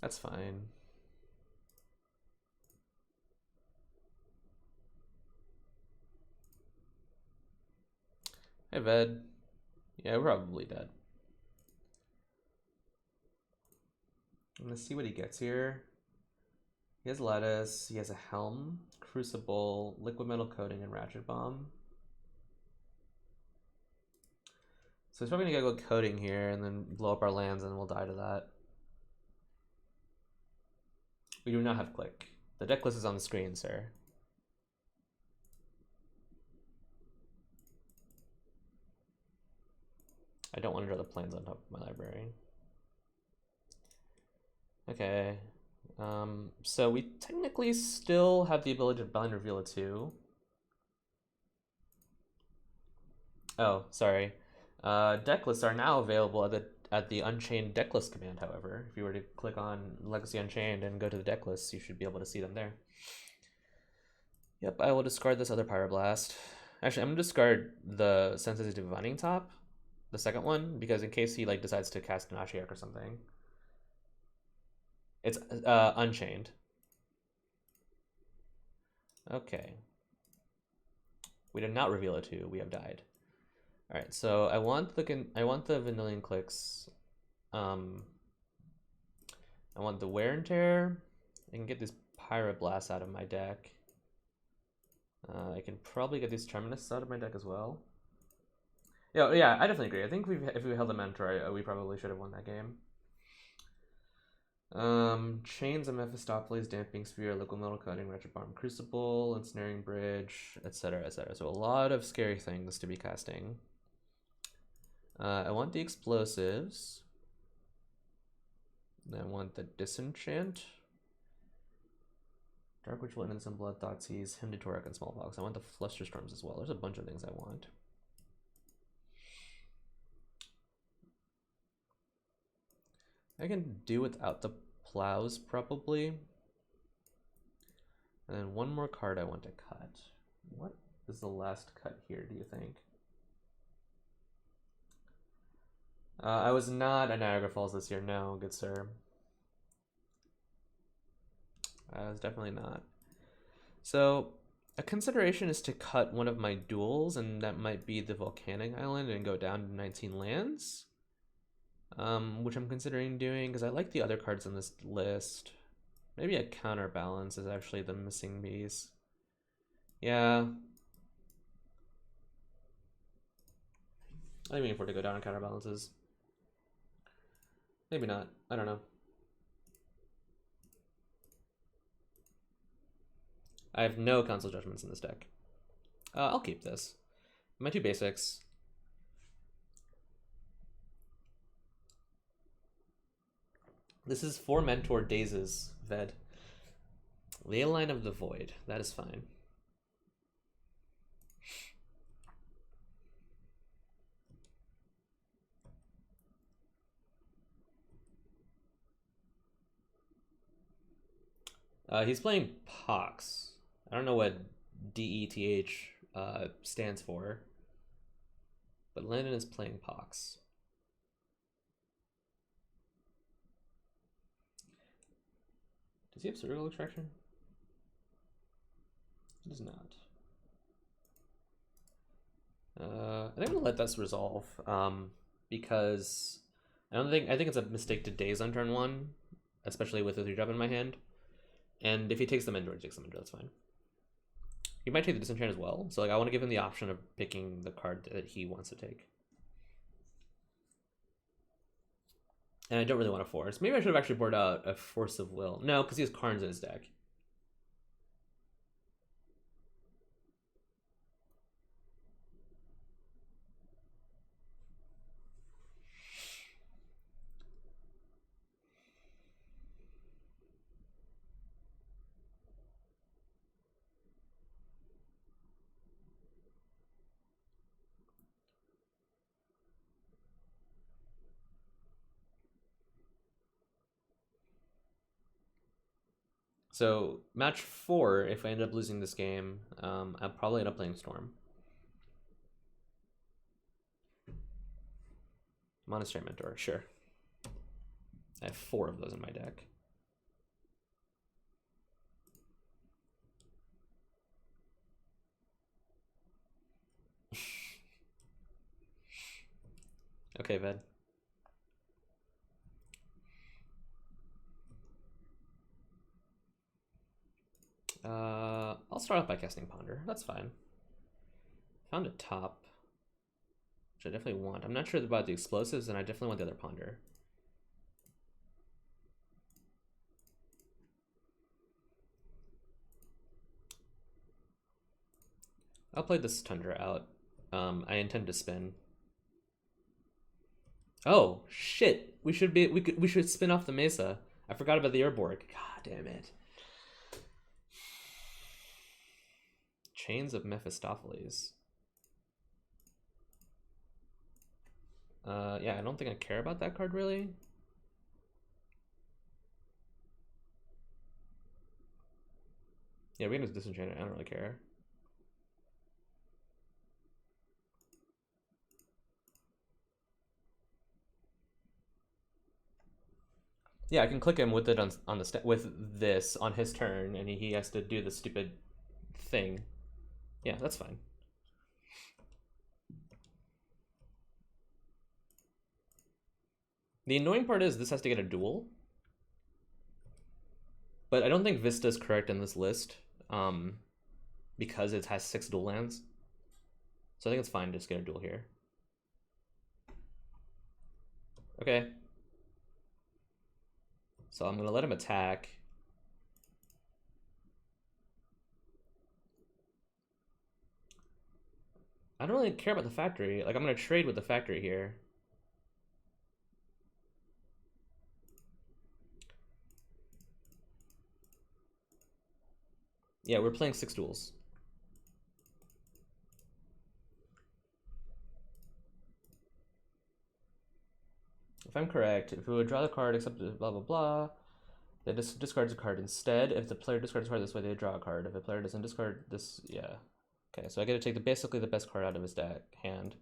S1: That's fine. Hey, Ved. Yeah, we're probably dead. I'm gonna see what he gets here. He has Lattice, he has a Helm, Crucible, Liquid Metal Coating, and Ratchet Bomb. So he's probably gonna go Coating here and then blow up our lands and we'll die to that. We do not have Click. The deck list is on the screen, sir. I don't want to draw the plans on top of my library. Okay. So we technically still have the ability to blind reveal a 2. Oh, sorry. Deck lists are now available at the Unchained deck list command, however. If you were to click on Legacy Unchained and go to the deck lists, you should be able to see them there. Yep, I will discard this other Pyroblast. Actually, I'm gonna discard the Sensitive Divining Top, the second one, because in case he like decides to cast an Ashiok or something. It's Unchained. Okay. We did not reveal a 2. We have died. All right, so I want the Vanillion Clicks. I want the Wear and Tear. I can get this Pyroblast out of my deck. I can probably get these Terminus out of my deck as well. Yeah, I definitely agree. I think if we held the Mentor, we probably should have won that game. Chains of Mephistopheles, Damping Sphere, Liquid Metal Coating, Wretched Bomb, Crucible, Ensnaring Bridge, etc., etc. So a lot of scary things to be casting. I want the Explosives. I want the Disenchant. Dark Ritual, Innocent Blood, Thoughtseize, Hymn to Torek, and Smallpox. I want the Flusterstorms as well. There's a bunch of things I want. I can do without the Plows, probably. And then one more card I want to cut. What is the last cut here, do you think? I was not at Niagara Falls this year, no, good sir. I was definitely not. So, a consideration is to cut one of my duels, and that might be the Volcanic Island, and go down to 19 lands. Which I'm considering doing, because I like the other cards on this list. Maybe a Counterbalance is actually the missing piece. Yeah. I mean, for to go down on Counterbalances. Maybe not. I don't know. I have no Council Judgments in this deck. I'll keep this. My 2 basics. This is 4 Mentor Dazes, Ved. Leyline of the Void. That is fine. He's playing Pox. I don't know what DETH stands for, but Landon is playing Pox. Does he have Cerebral Extraction? He does not. I think I'm gonna let this resolve, because I think it's a mistake to daze on turn 1, especially with the 3-drop in my hand. And if he takes the Mentor, he takes the Mentor, that's fine. He might take the Disenchant as well, so like I want to give him the option of picking the card that he wants to take. And I don't really want to force. Maybe I should have actually boarded out a Force of Will. No, because he has Karns in his deck. So match 4, if I end up losing this game, I'll probably end up playing Storm. Monastery Mentor, sure. I have 4 of those in my deck. Okay, Ved. I'll start off by casting Ponder. That's fine. Found a top, which I definitely want. I'm not sure about the explosives, and I definitely want the other Ponder. I'll play this Tundra out. I intend to spin. Oh shit! We should spin off the Mesa. I forgot about the Airborg. God damn it. Chains of Mephistopheles. Yeah, I don't think I care about that card really. Yeah, we're gonna disenchant it. I don't really care. Yeah, I can click him with it on the with this on his turn, and he has to do the stupid thing. Yeah, that's fine. The annoying part is this has to get a duel, but I don't think Vista is correct in this list, because it has 6 dual lands. So I think it's fine to just get a duel here. Okay. So I'm gonna let him attack. I don't really care about the factory. Like, I'm gonna trade with the factory here. Yeah, we're playing 6 duels. If I'm correct, if we would draw the card, accept it, blah blah blah. They discards a card instead. If the player discards a card this way, they draw a card. If the player doesn't discard this, yeah. Okay, so I get to take basically the best card out of his hand.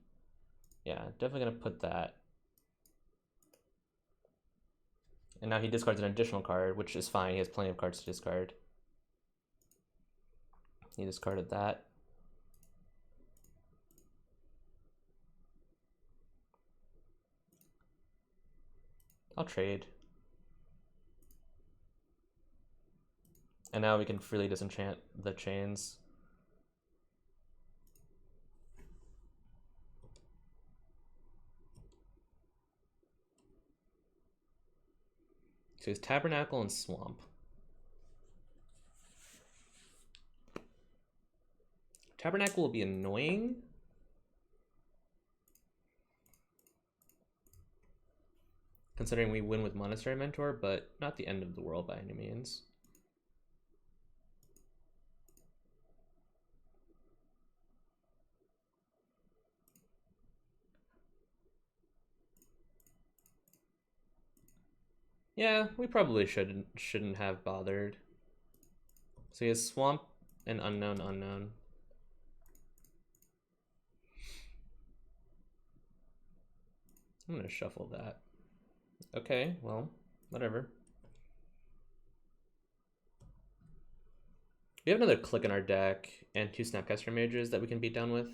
S1: Yeah, definitely gonna put that. And now he discards an additional card, which is fine. He has plenty of cards to discard. He discarded that. I'll trade. And now we can freely disenchant the chains. So he's Tabernacle and Swamp. Tabernacle will be annoying. Considering we win with Monastery Mentor, but not the end of the world by any means. Yeah, we probably shouldn't have bothered. So he has Swamp and Unknown. I'm gonna shuffle that. Okay, well, whatever. We have another click in our deck and 2 Snapcaster Mages that we can beat down with.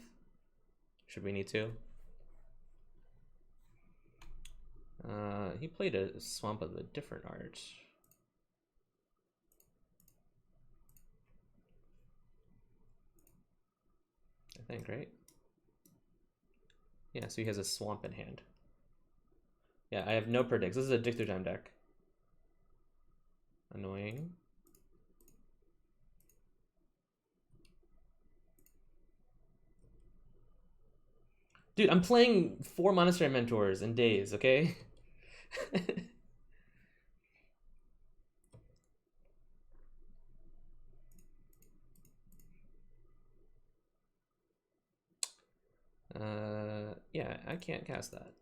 S1: Should we need to? He played a Swamp of a different art. I think, right? Yeah, so he has a Swamp in hand. Yeah, I have no predicts. This is a Dig Through Time deck. Annoying. Dude, I'm playing 4 Monastery Mentors in days, okay? Yeah, I can't cast that.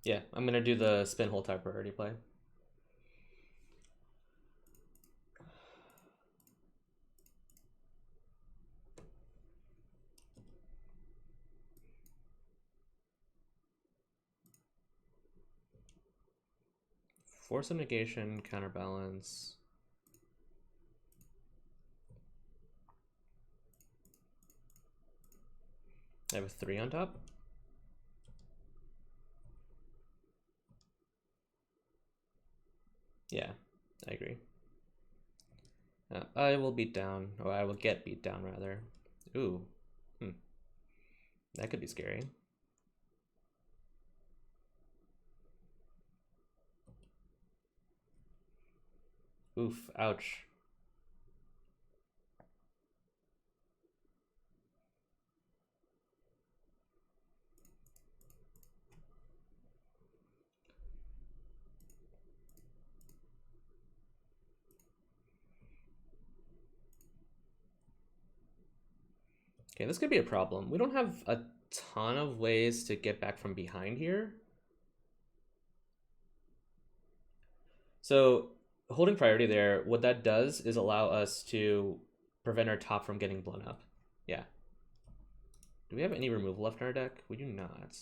S1: Yeah, I'm gonna do the spin hole type priority play. Force of negation, counterbalance. I have a 3 on top. Yeah, I agree. I will beat down, or I will get beat down rather. Ooh, that could be scary. Oof, ouch. Okay, this could be a problem. We don't have a ton of ways to get back from behind here. So holding priority there, what that does is allow us to prevent our top from getting blown up. Yeah. Do we have any removal left in our deck? We do not.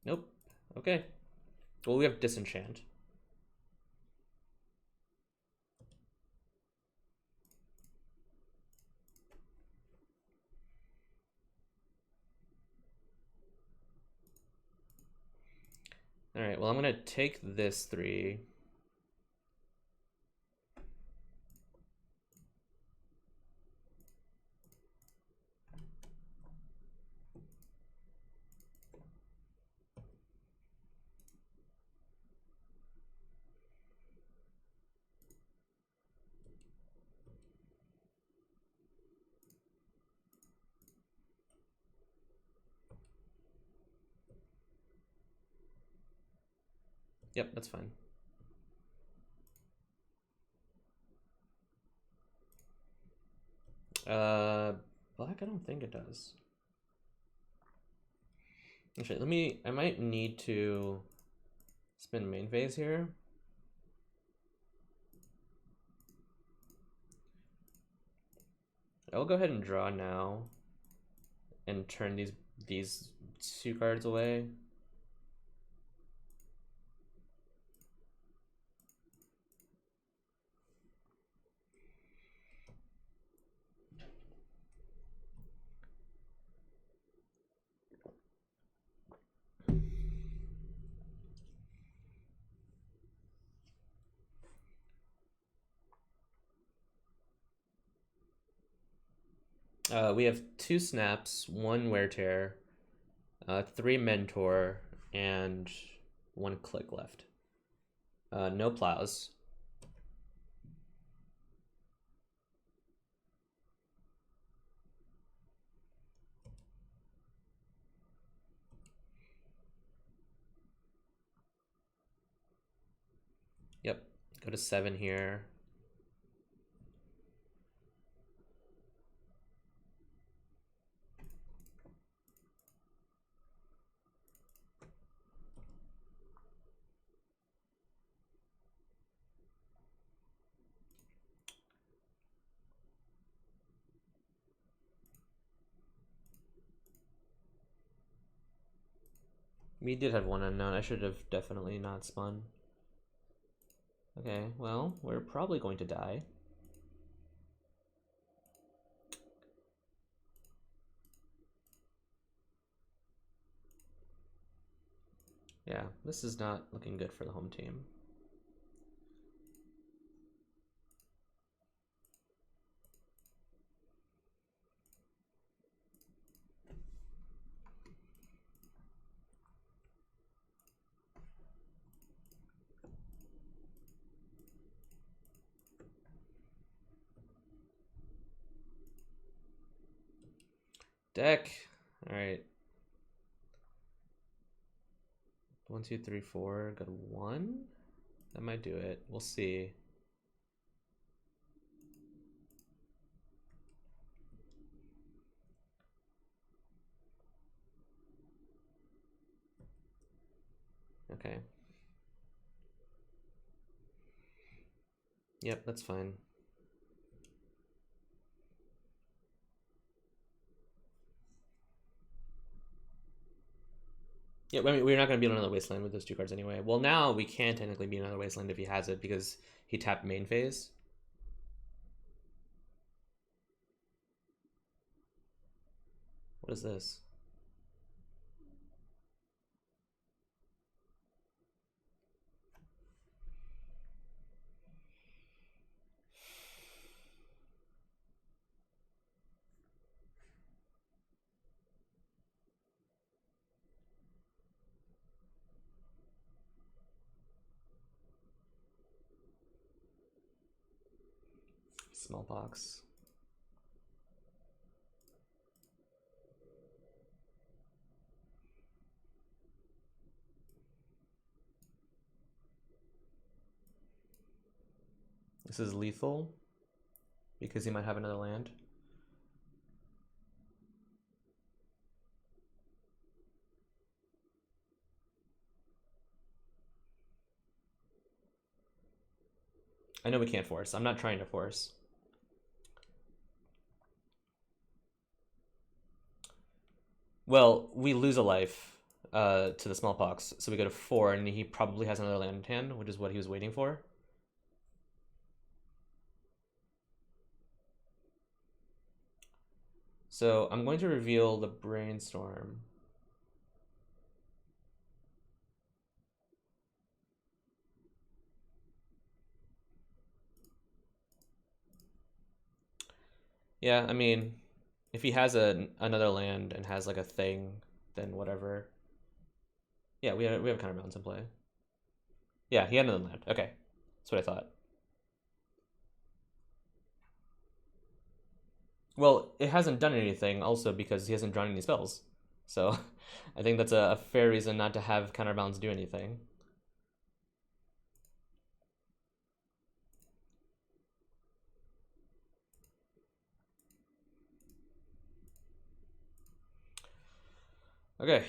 S1: Nope. Okay. Well, we have Disenchant. All right, well, I'm gonna take this 3. Yep, that's fine. Black, I don't think it does. Actually, I might need to spin main phase here. I'll go ahead and draw now and turn these 2 cards away. We have 2 snaps, 1 wear tear, 3 mentor, and 1 click left. No plows. Yep, go to 7 here. We did have 1 unknown. I should have definitely not spun. Okay, well, we're probably going to die. Yeah, this is not looking good for the home team. Deck. All right. 1, 2, 3, 4. Got a 1. That might do it. We'll see. Okay. Yep, that's fine. Yeah, I mean, we're not going to be on another wasteland with those 2 cards anyway. Well, now we can technically be another wasteland if he has it because he tapped main phase. What is this? Smallpox. This is lethal because he might have another land. I know we can't force. I'm not trying to force. Well, we lose a life to the smallpox, so we go to 4, and he probably has another land in hand, which is what he was waiting for. So I'm going to reveal the brainstorm. Yeah, I mean, if he has another land and has like a thing, then whatever. Yeah, we have counterbalance in play. Yeah, he had another land. Okay, that's what I thought. Well, it hasn't done anything also because he hasn't drawn any spells. So I think that's a fair reason not to have counterbalance do anything. Okay.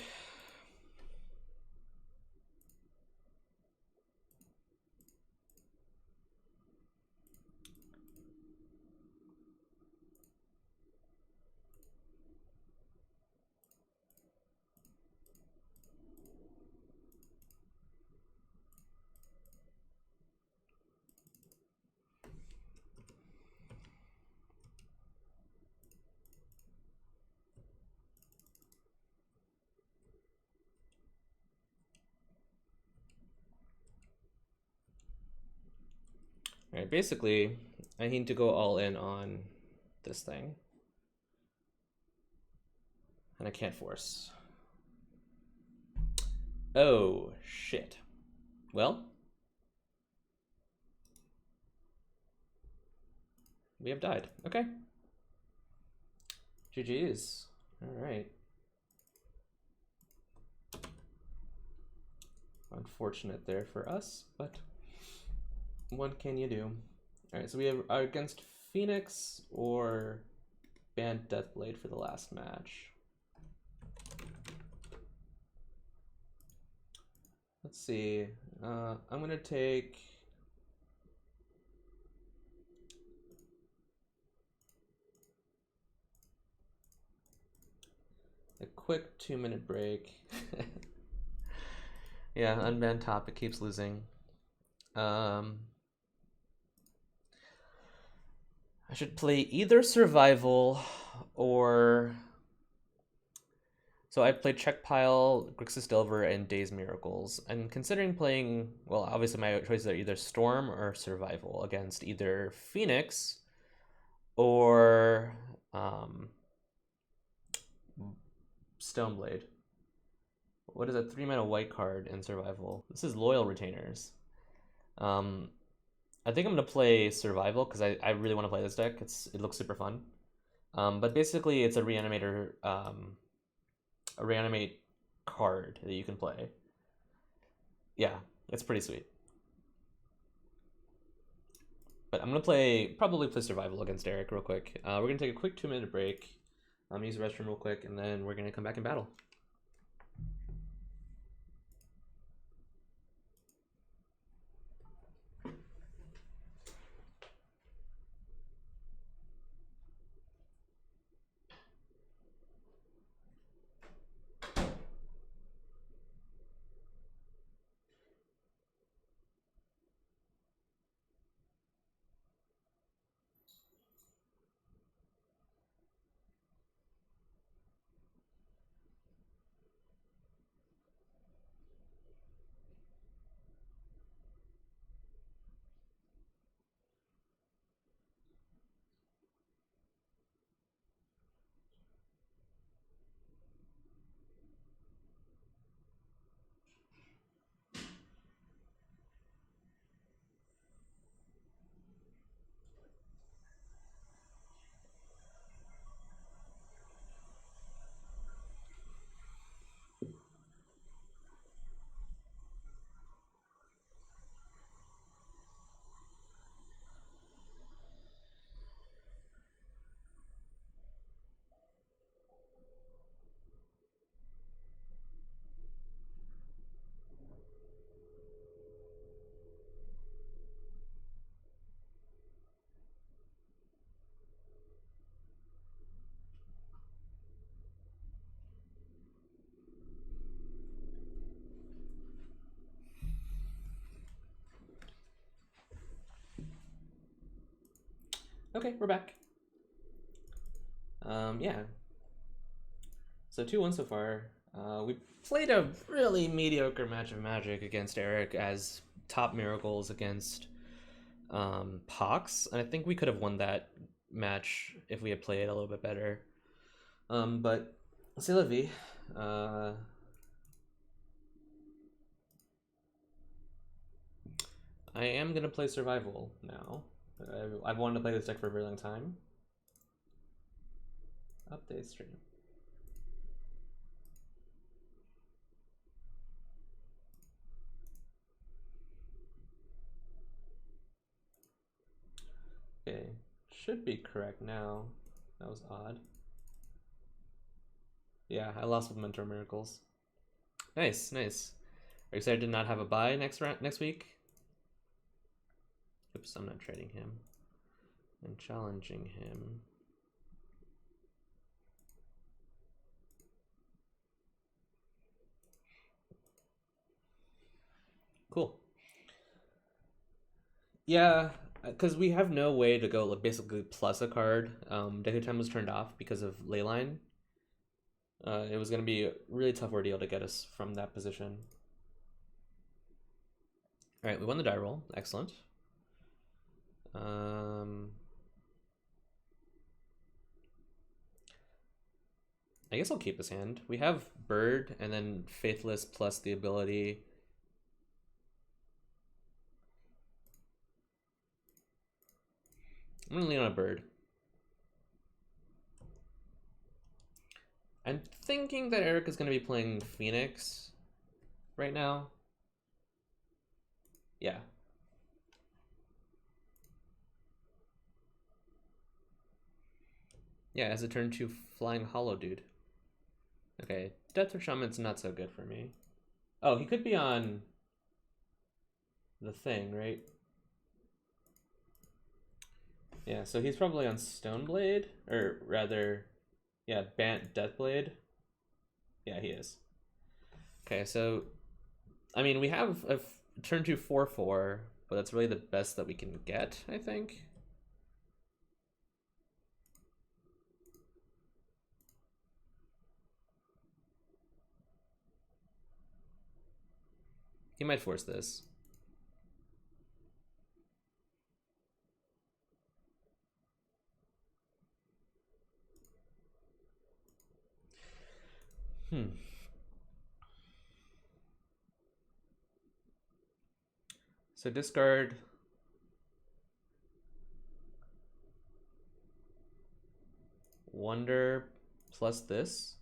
S1: All right, basically, I need to go all in on this thing. And I can't force. Oh, shit. Well, we have died. Okay. GG's. All right. Unfortunate there for us, but what can you do? All right, so we are against Phoenix or Banned Deathblade for the last match. Let's see. I'm gonna take. A quick 2-minute break. Yeah, unbanned top, it keeps losing. I should play either survival or. So I played Check Pile, Grixis Delver, and Days Miracles. I'm considering playing, well, obviously my choices are either Storm or Survival against either Phoenix or Stoneblade. What is a 3-mana white card in Survival? This is Loyal Retainers. I think I'm gonna play Survival because I really want to play this deck. It looks super fun. But basically it's a reanimator, a reanimate card that you can play. Yeah, it's pretty sweet. But I'm gonna probably play Survival against Eric real quick. We're gonna take a quick 2-minute break. Use the restroom real quick, and then we're gonna come back in battle. Okay, we're back. Yeah. So 2-1 so far. We played a really mediocre match of Magic against Eric as top Miracles against Pox, and I think we could have won that match if we had played a little bit better. But c'est la vie. I am gonna play Survival now. I've wanted to play this deck for a very long time. Update stream. Okay, should be correct now. That was odd. Yeah, I lost with Mentor Miracles. Nice, nice. Are you excited to not have a bye next week? Oops, I'm not trading him. I'm challenging him. Cool. Yeah, because we have no way to go like, basically plus a card. Deku Time was turned off because of Leyline. It was going to be a really tough ordeal to get us from that position. All right, we won the die roll. Excellent. I guess I'll keep this hand. We have Bird and then Faithless plus the ability. I'm gonna lean on a Bird. I'm thinking that Eric is gonna be playing Phoenix right now. Yeah. Yeah, as a turn 2 flying hollow dude. Okay, Death or Shaman's not so good for me. Oh, he could be on the thing, right? Yeah, so he's probably on Stoneblade, or rather, yeah, Bant Deathblade. Yeah, he is. Okay, so, I mean, we have a turn 2 4/4, but that's really the best that we can get, I think. He might force this. So discard. Wonder plus this.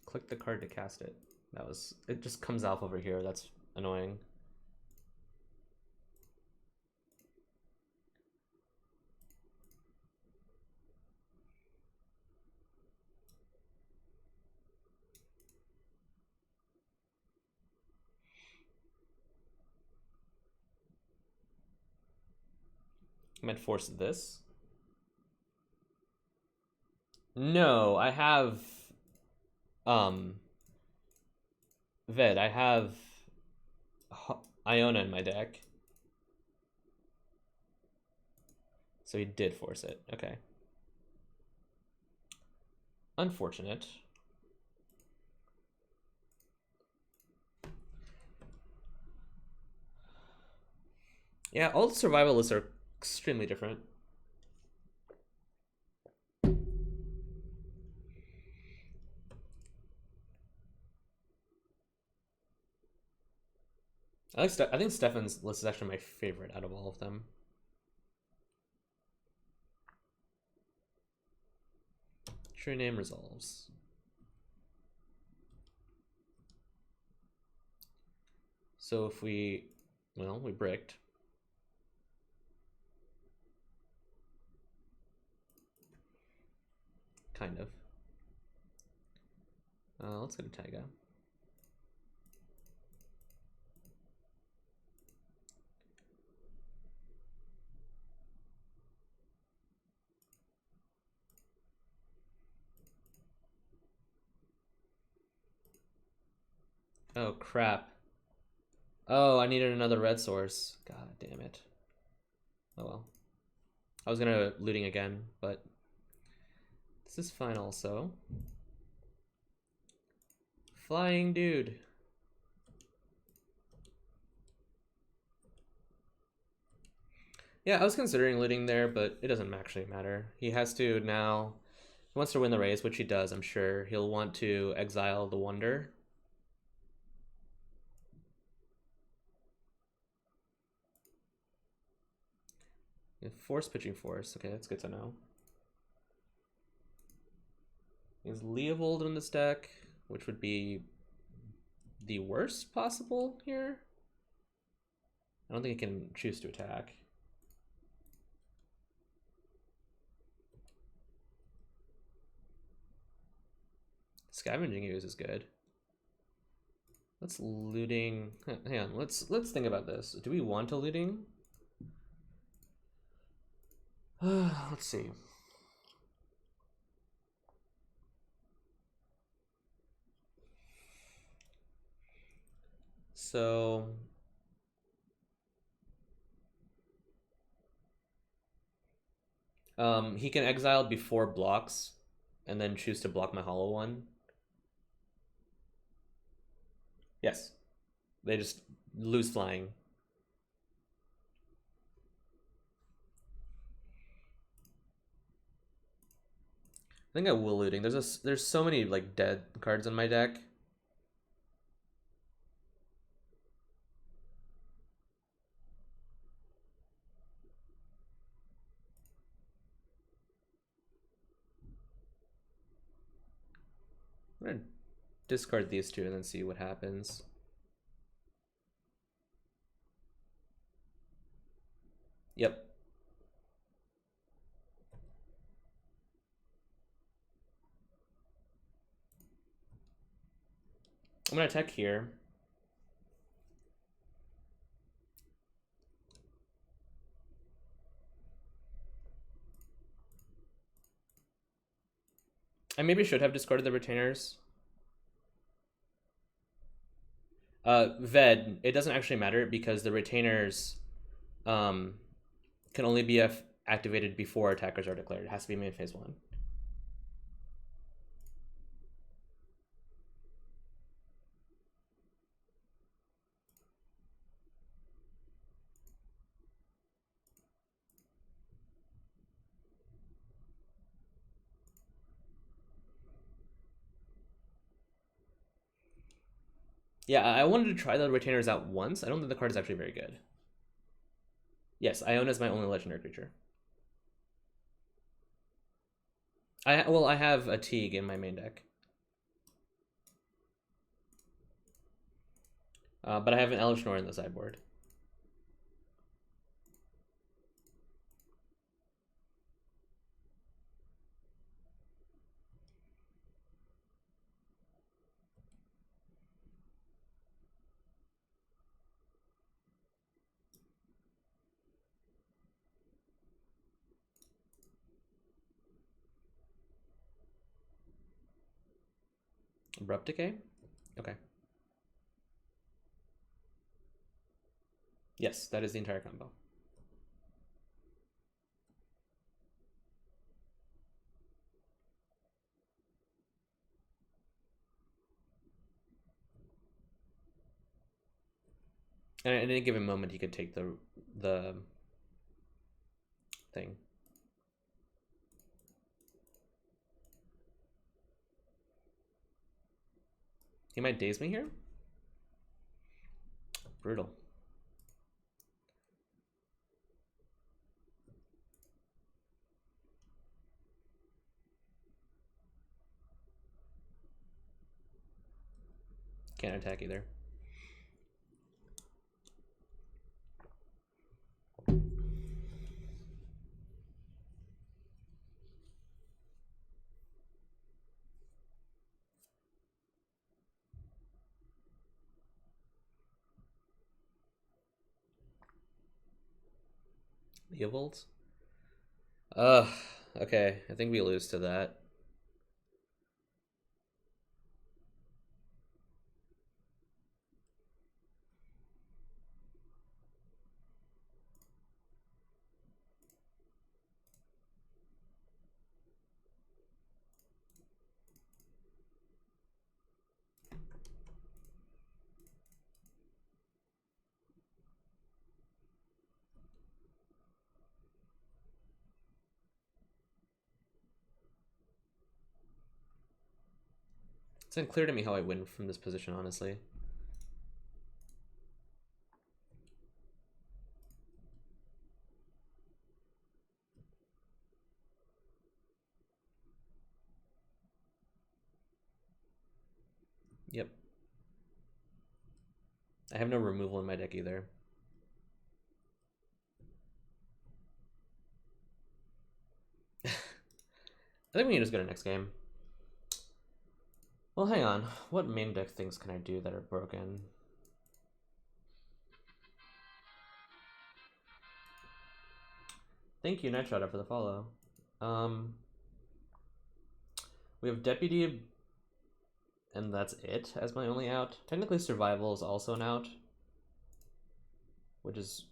S1: Click the card to cast it. It just comes off over here. That's annoying. I might force this. No, I have Ved. I have Iona in my deck. So he did force it. Okay. Unfortunate. Yeah, all the survivalists are extremely different. I think Stefan's list is actually my favorite out of all of them. True name resolves. So if we bricked. Kind of. Let's go to Taiga. Oh, crap. Oh, I needed another red source. God damn it. Oh well. I was gonna looting again, but this is fine also. Flying dude. Yeah, I was considering looting there, but it doesn't actually matter. He has to now... He wants to win the race, which he does, I'm sure. He'll want to exile the Wonder. Force pitching force. Okay, that's good to know. Is Leovold in this deck, which would be the worst possible here. I don't think he can choose to attack. Scavenging Ooze is good. Let's looting. Hang on. Let's think about this. Do we want a looting? Let's see. So he can exile before blocks and then choose to block my hollow one. Yes. They just lose flying. I think I will looting. There's so many like dead cards in my deck. I'm gonna discard these two and then see what happens. Yep. I'm gonna attack here. I maybe should have discarded the retainers. Ved, it doesn't actually matter because the retainers can only be activated before attackers are declared. It has to be main phase 1. Yeah, I wanted to try the retainers out once. I don't think the card is actually very good. Yes, Iona is my only legendary creature. I have a Teague in my main deck. But I have an Elishnorn in the sideboard. Abrupt Decay? Okay. Yes, that is the entire combo. And at any given moment, he could take the thing. He might daze me here? Brutal. Can't attack either. Evolt? Ugh. Okay, I think we lose to that. It's unclear to me how I win from this position, honestly. Yep. I have no removal in my deck either. I think we can just go to next game. Well, hang on. What main deck things can I do that are broken? Thank you, Nightshot, for the follow. We have Deputy, and that's it as my only out. Technically, Survival is also an out, which is...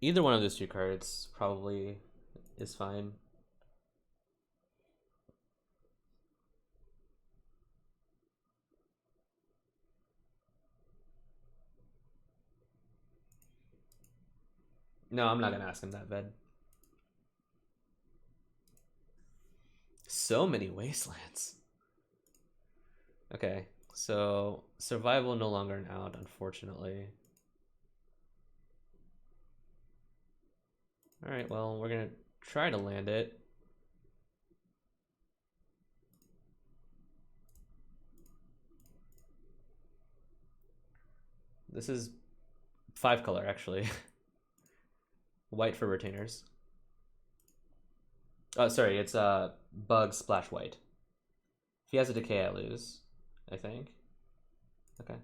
S1: Either one of those two cards probably is fine. No, I'm not gonna ask him that, Ved. So many wastelands. Okay, so Survival no longer an out, unfortunately. Alright, well, we're gonna try to land it. This is 5 color, actually. White for retainers. Oh, sorry, it's bug splash white. If he has a decay, I lose, I think. Okay.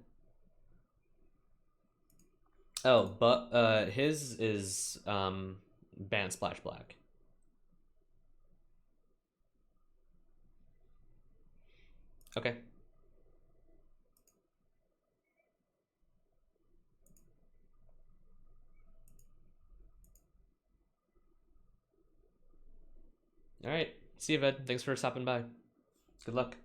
S1: Oh, but his is ban splash black. Okay. All right. See you, Ved. Thanks for stopping by. Good luck.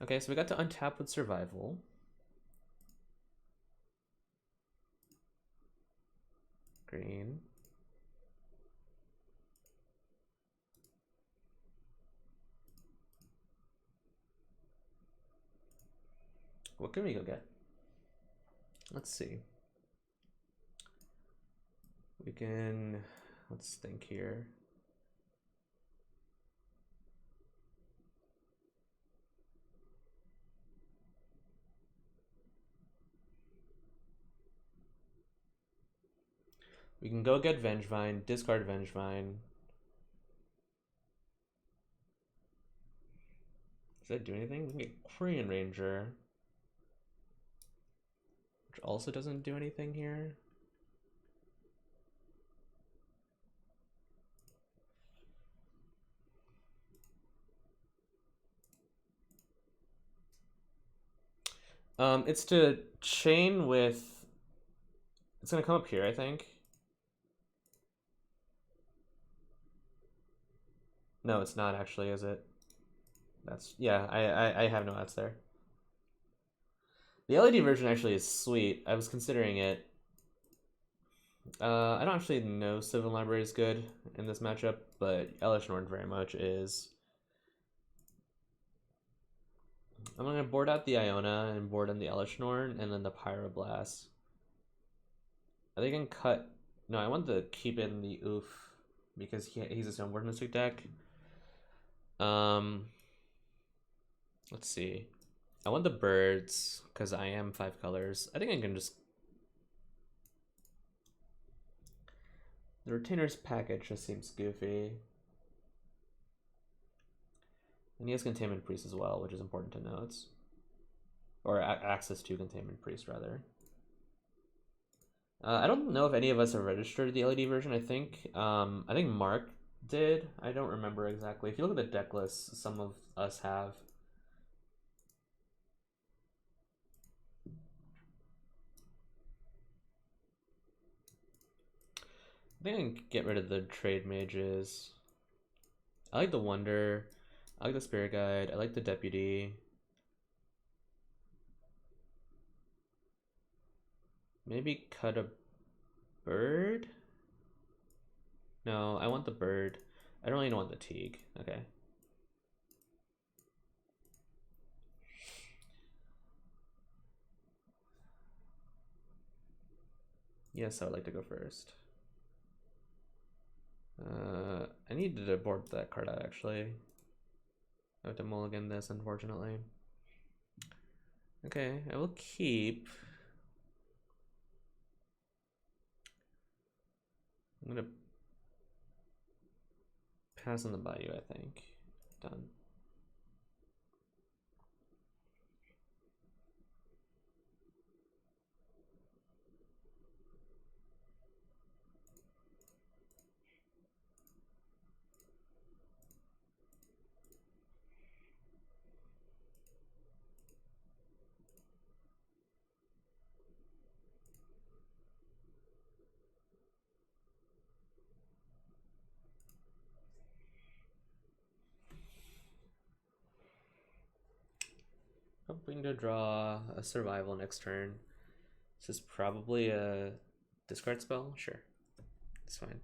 S1: Okay, so we got to untap with Survival. Green. What can we go get? Let's see. We can... Let's think here. We can go get Vengevine, discard Vengevine. Does that do anything? We can get Korean Ranger, which also doesn't do anything here. It's to chain with... It's gonna come up here, I think. No, it's not actually, is it? That's... Yeah, I have no outs there. The LED version actually is sweet. I was considering it. I don't actually know Sylvan Library is good in this matchup, but Elish Norn very much is. I'm gonna board out the Iona and board in the Elish Norn and then the Pyroblast. I think I can cut... No, I want to keep in the Oof because he's a Snowboard Mystic deck. Let's see. I want the birds because I am 5 colors. I think I can just... The Retainer's package just seems goofy. And he has Containment Priest as well, which is important to note. Or access to Containment Priest, rather. I don't know if any of us have registered the LED version. I think Mark did. I don't remember exactly. If you look at the deck list, some of us have. I think I can get rid of the trade mages. I like the Wonder. I like the Spirit Guide. I like the Deputy. Maybe cut a bird? No, I want the bird. I don't really want the Teague. Okay. Yes, I would like to go first. I need to board that card out, actually. I have to mulligan this, unfortunately. Okay, I will keep. I'm gonna pass on the Bayou, I think. Done. Hoping to draw a survival next turn. This is probably a discard spell? Sure. It's fine.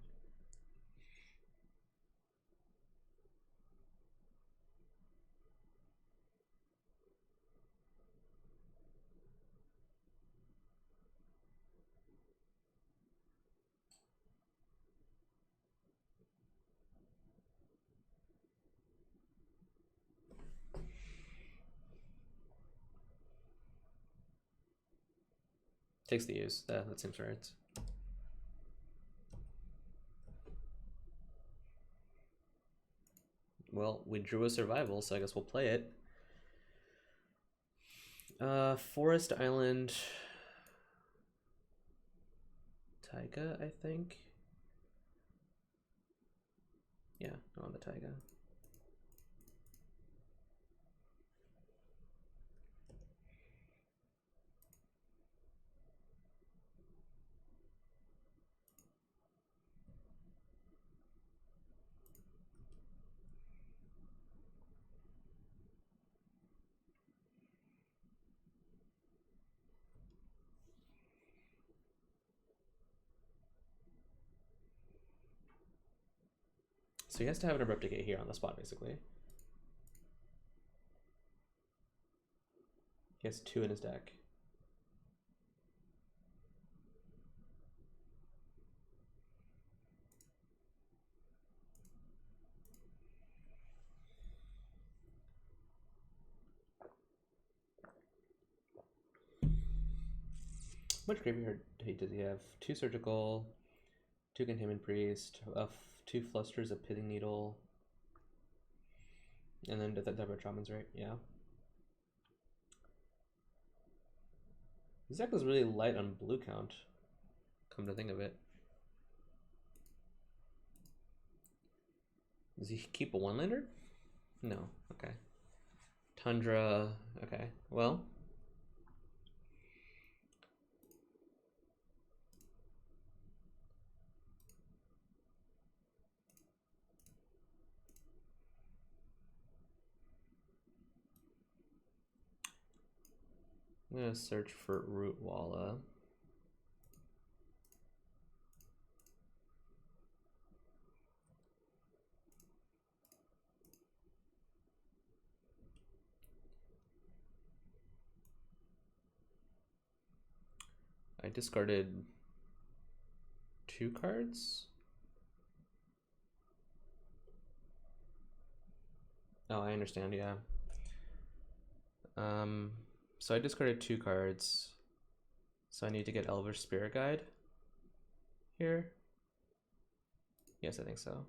S1: Takes the use. That seems right. Well, we drew a survival, so I guess we'll play it. Forest Island Taiga, I think. Yeah, on the Taiga. So he has to have an Abrupt Decay here on the spot, basically. He has 2 in his deck. How much graveyard does he have? 2 Surgical, 2 Containment Priest, 2 Flusters, a Pithing Needle, and then the Deborah Shamans, right? Yeah. This deck was really light on blue count, come to think of it. Does he keep a 1-lander? No. Okay. Tundra. Okay. Well. I'm gonna search for Root Walla. I discarded 2 cards. Oh, I understand, yeah. So I discarded 2 cards. So I need to get Elvish Spirit Guide here. Yes, I think so.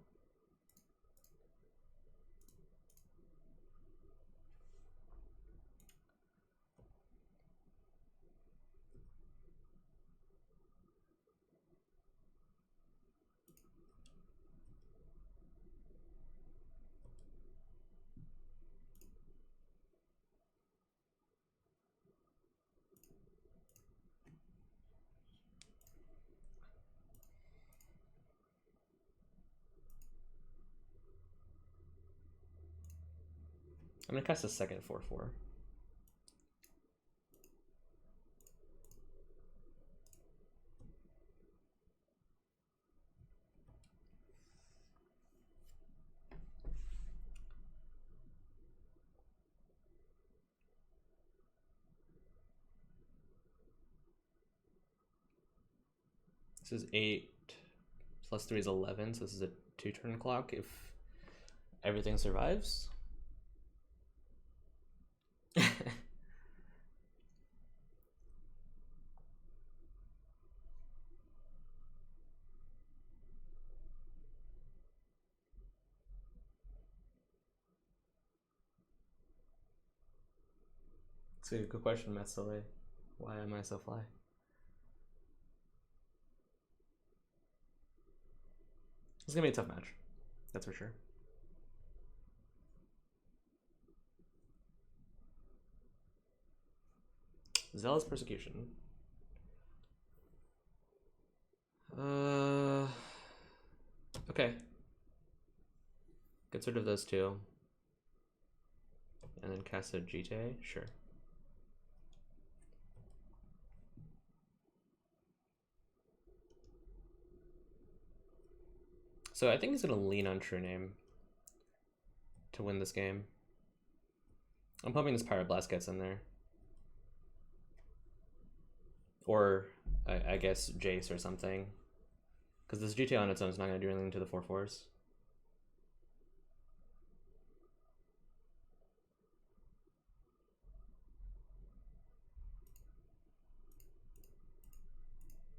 S1: I'm gonna cast a second 4/4. This is 8 plus 3 is 11, so this is a 2-turn clock if everything survives. It's a good question, Matt Sully. Why am I so fly? It's gonna be a tough match. That's for sure. Zealous Persecution. Okay. Get rid of those two. And then cast a GTA? Sure. So I think he's gonna lean on True Name to win this game. I'm hoping this Pyroblast gets in there. Or I guess Jace or something. Because this GTA on its own is not gonna do anything to the 4/4s.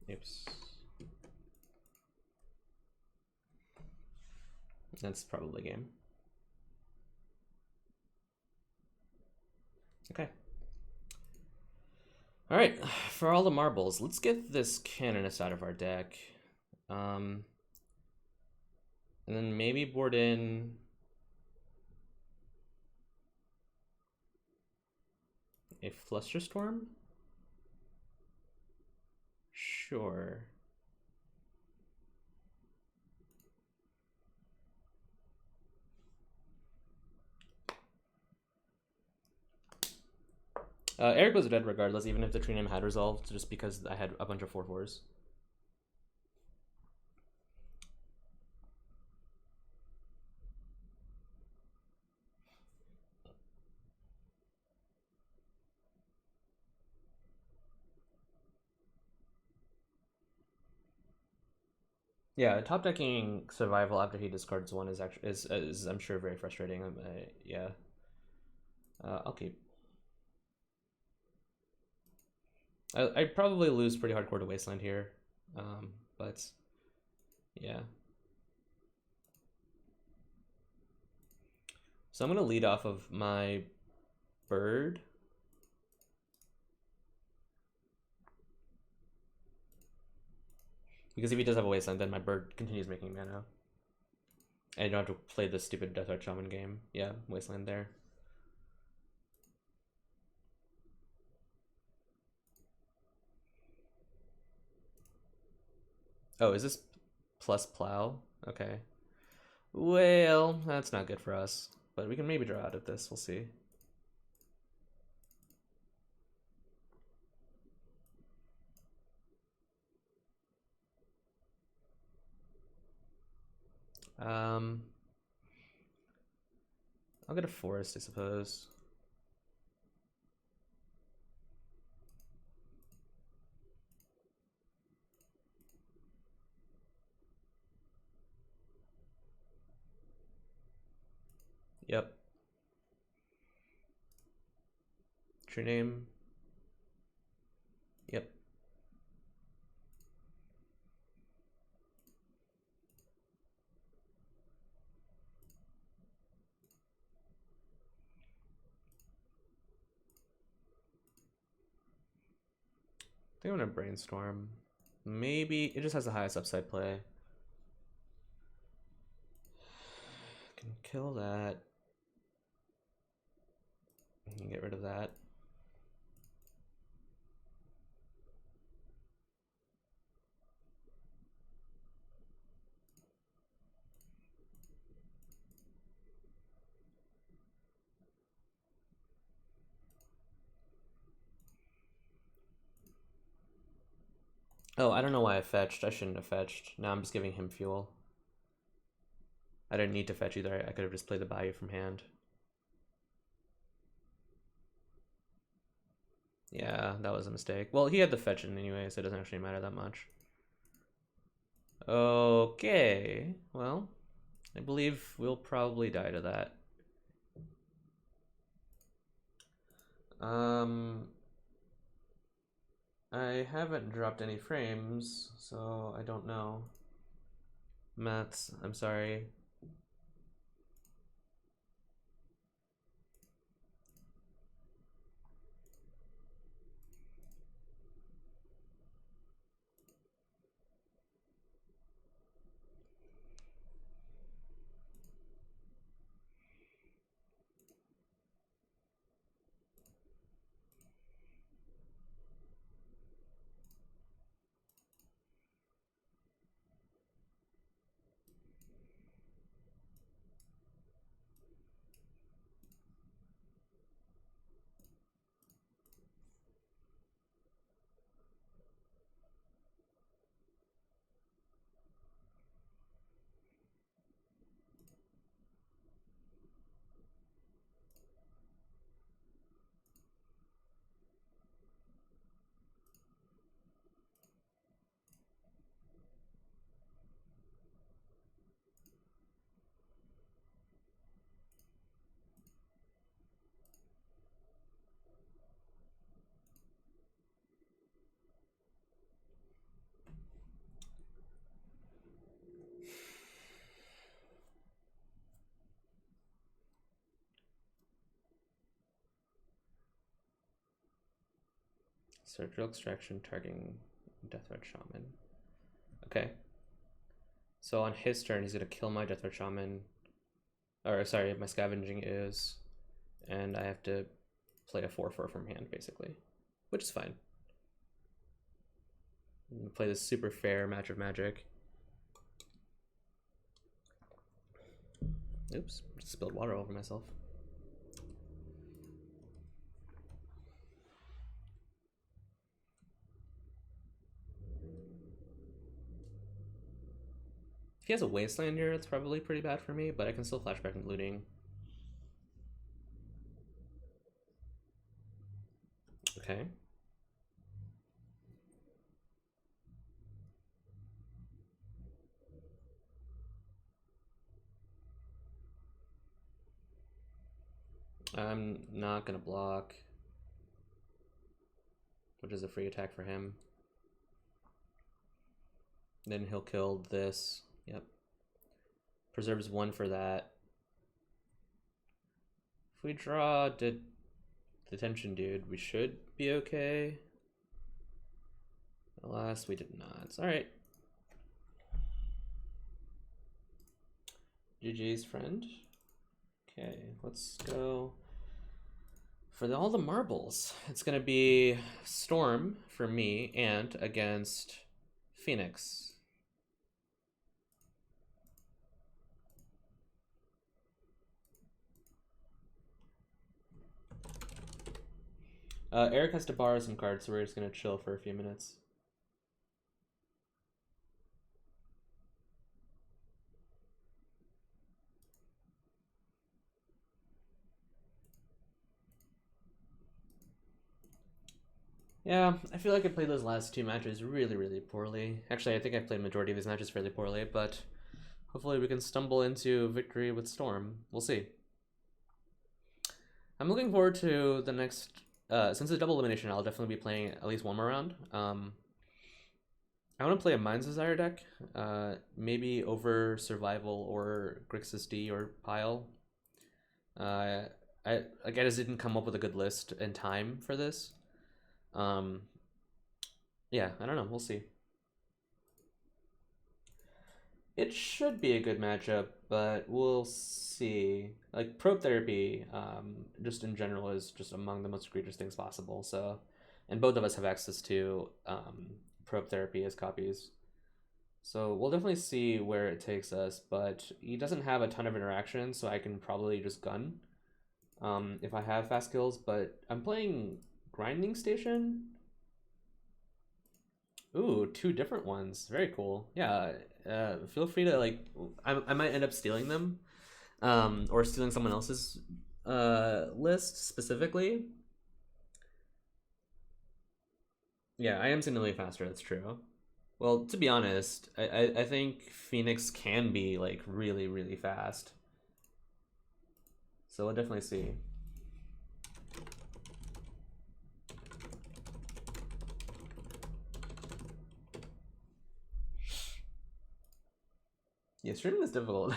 S1: Oops. That's probably game. Okay. Alright, for all the marbles, let's get this Canonist out of our deck. And then maybe board in a Flusterstorm? Sure. Eric was dead regardless, even if the Tree Name had resolved, just because I had a bunch of 4/4s. Yeah, top decking survival after he discards one is actually is I'm sure very frustrating. Yeah, I'll keep. I'd probably lose pretty hardcore to Wasteland here, but yeah. So I'm gonna lead off of my bird. Because if he does have a Wasteland, then my bird continues making mana. And I don't have to play this stupid Deathheart Shaman game. Yeah, Wasteland there. Oh, is this plus plow? Okay. Well, that's not good for us. But we can maybe draw out of this. We'll see. I'll get a forest, I suppose. Yep. True Name. Yep. I think I'm gonna brainstorm. Maybe it just has the highest upside play. Can kill that. Can get rid of that. Oh, I don't know why I fetched. I shouldn't have fetched. Now I'm just giving him fuel. I didn't need to fetch either. I could have just played the Bayou from hand. Yeah, that was a mistake. Well, he had the fetch in anyway, so it doesn't actually matter that much. Okay, well, I believe we'll probably die to that. I haven't dropped any frames, so I don't know. Maths, I'm sorry. Surgical extraction targeting Deathred Shaman. Okay. So on his turn, he's gonna kill my Deathred Shaman. Or sorry, my Scavenging Ooze. And I have to play a 4/4 from hand, basically. Which is fine. I'm gonna play this super fair match of Magic. Oops, just spilled water over myself. If he has a Wasteland here, it's probably pretty bad for me, but I can still flashback and looting. Okay. I'm not gonna block, which is a free attack for him. Then he'll kill this. Yep. Preserves 1 for that. If we draw Detention Dude, we should be okay. Alas, we did not. Alright. GG's, friend. Okay, let's go for all the marbles. It's gonna be Storm for me and against Phoenix. Eric has to borrow some cards, so we're just gonna chill for a few minutes. Yeah, I feel like I played those last 2 matches really poorly. Actually, I think I played majority of these matches fairly poorly, but hopefully we can stumble into victory with Storm. We'll see. I'm looking forward to the next... since it's double elimination, I'll definitely be playing at least 1 more round. I want to play a Mind's Desire deck, maybe over Survival or Grixis D or Pile. I just didn't come up with a good list in time for this. Yeah, I don't know. We'll see. It should be a good matchup, but we'll see. Like, probe therapy, just in general, is just among the most egregious things possible. So, and both of us have access to probe therapy as copies. So we'll definitely see where it takes us, but he doesn't have a ton of interaction, so I can probably just gun if I have fast kills, but I'm playing Grinding Station. Ooh, 2 different ones. Very cool. Yeah, feel free to, like, I might end up stealing them, or stealing someone else's list specifically. Yeah, I am significantly faster, that's true. Well, to be honest, I think Phoenix can be, like, really fast. So we'll definitely see. Yeah, streaming is difficult.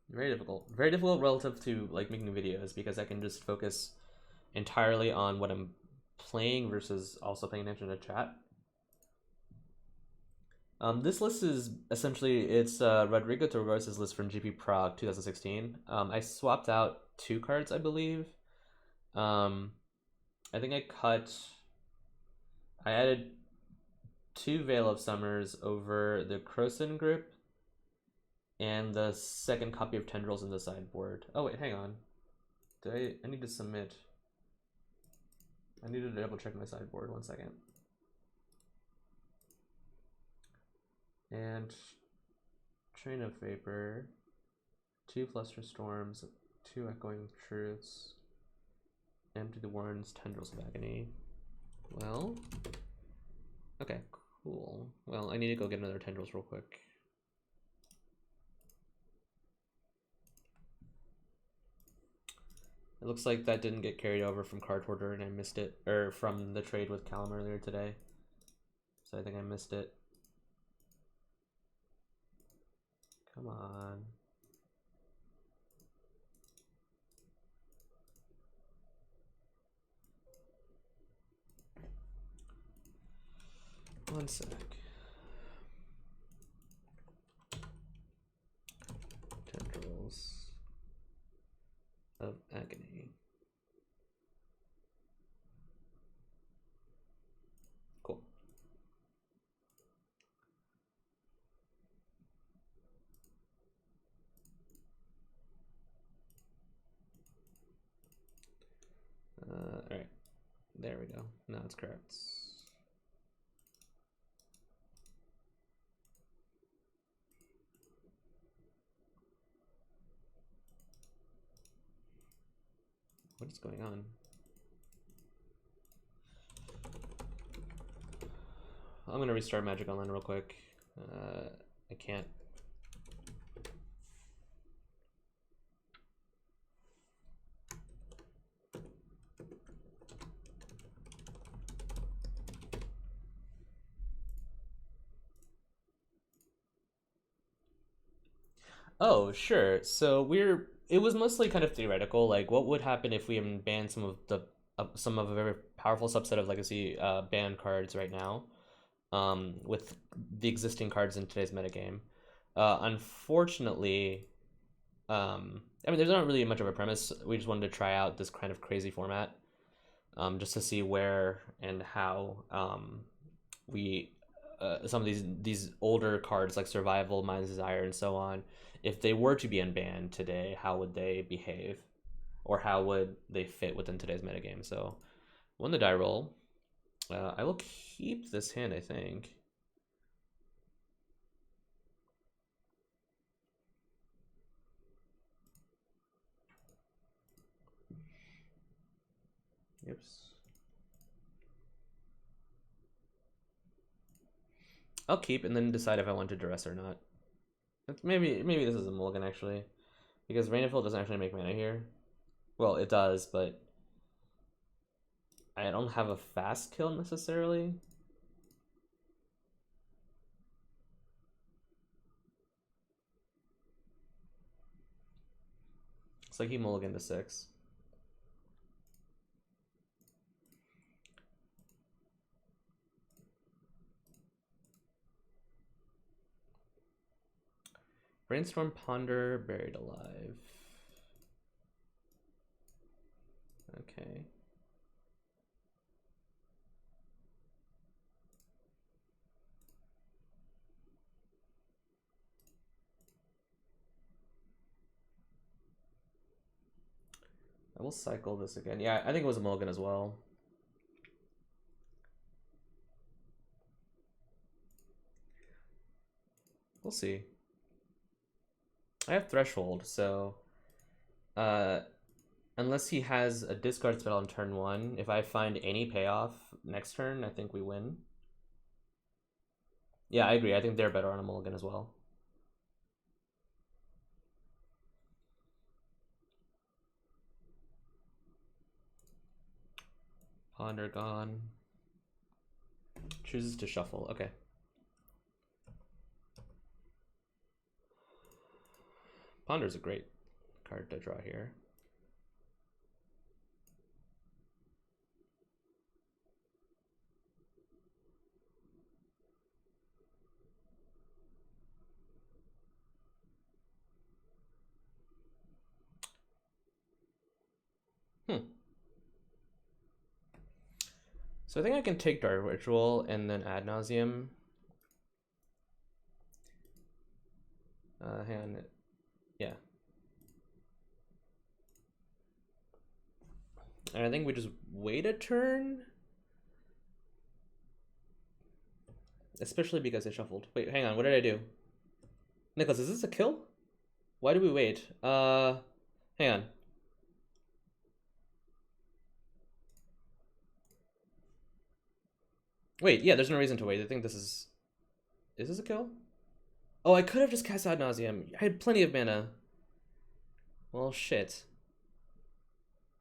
S1: Very difficult. Very difficult relative to, like, making videos, because I can just focus entirely on what I'm playing versus also paying attention to chat. This list is essentially, it's Rodrigo Torres' list from GP Prague 2016. I swapped out 2 cards, I believe. I think I added 2 Veil of Summers over the Croson grip and the second copy of Tendrils in the sideboard. Oh wait, hang on. I need to submit. I need to double check my sideboard, 1 second. And Train of Vapor, 2 Fluster Storms, 2 Echoing Truths, Empty the Warrens, Tendrils of Agony. Well, okay, cool. Well, I need to go get another Tendrils real quick. It looks like that didn't get carried over from Card Hoarder and I missed it, or from the trade with Callum earlier today. So I think I missed it. Come on. One sec. Tendrils of agony. Cool. Alright. There we go. Now it's correct. What is going on? I'm gonna restart Magic Online real quick. I can't. Oh, sure. So it was mostly kind of theoretical. Like, what would happen if we banned some of a very powerful subset of legacy banned cards right now, with the existing cards in today's metagame. Unfortunately, I mean, there's not really much of a premise. We just wanted to try out this kind of crazy format, just to see where and how we some of these older cards like Survival, Mind's Desire, and so on, if they were to be unbanned today, how would they behave, or how would they fit within today's metagame? So, won the die roll. I will keep this hand, I think. Oops. I'll keep and then decide if I want to duress or not. Maybe this is a mulligan actually, because Rain of Fill doesn't actually make mana here. Well, it does, but I don't have a fast kill necessarily. It's like he mulliganed to 6. Brainstorm, Ponder, Buried Alive. Okay. I will cycle this again. Yeah, I think it was a mulligan as well. We'll see. I have Threshold, so unless he has a discard spell on turn 1, if I find any payoff next turn, I think we win. Yeah, I agree. I think they're better on a mulligan as well. Ponder gone. Chooses to shuffle. Okay. Ponder's a great card to draw here. So I think I can take Dark Ritual and then Ad Nauseam. Hang on. Yeah. And I think we just wait a turn. Especially because I shuffled. Wait, hang on. What did I do? Nicholas, is this a kill? Why do we wait? Hang on. Wait, yeah, there's no reason to wait. I think this is... Is this a kill? Oh, I could have just cast Ad Nauseam. I had plenty of mana. Well, shit.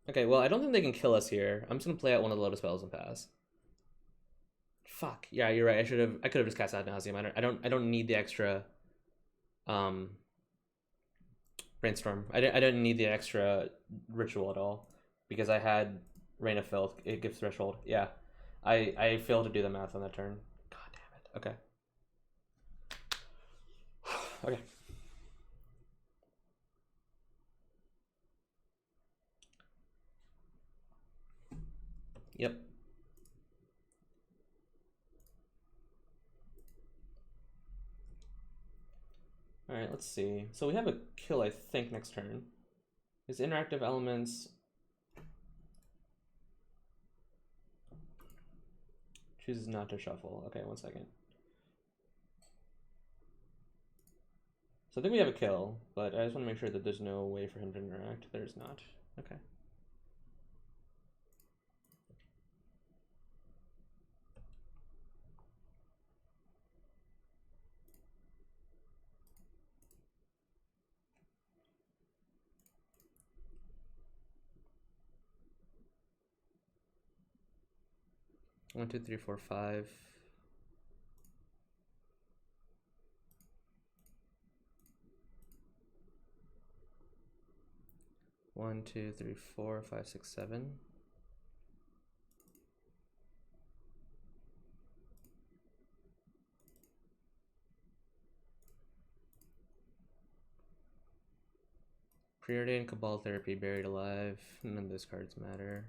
S1: Okay, well, I don't think they can kill us here. I'm just gonna play out one of the Lotus Spells and pass. Fuck. Yeah, you're right. I could have just cast Ad Nauseam. I don't need the extra Brainstorm. I didn't need the extra ritual at all because I had Rain of Filth. It gives Threshold. Yeah. I failed to do the math on that turn. God damn Okay. Okay. Yep. Alright, let's see. So we have a kill, I think, next turn. His interactive elements... chooses not to shuffle. Okay, 1 second. So I think we have a kill, but I just want to make sure that there's no way for him to interact. There's not. Okay. One, two, three, four, five. One, two, three, four, five, six, seven. Preordained Cabal Therapy, Buried Alive. None of those cards matter.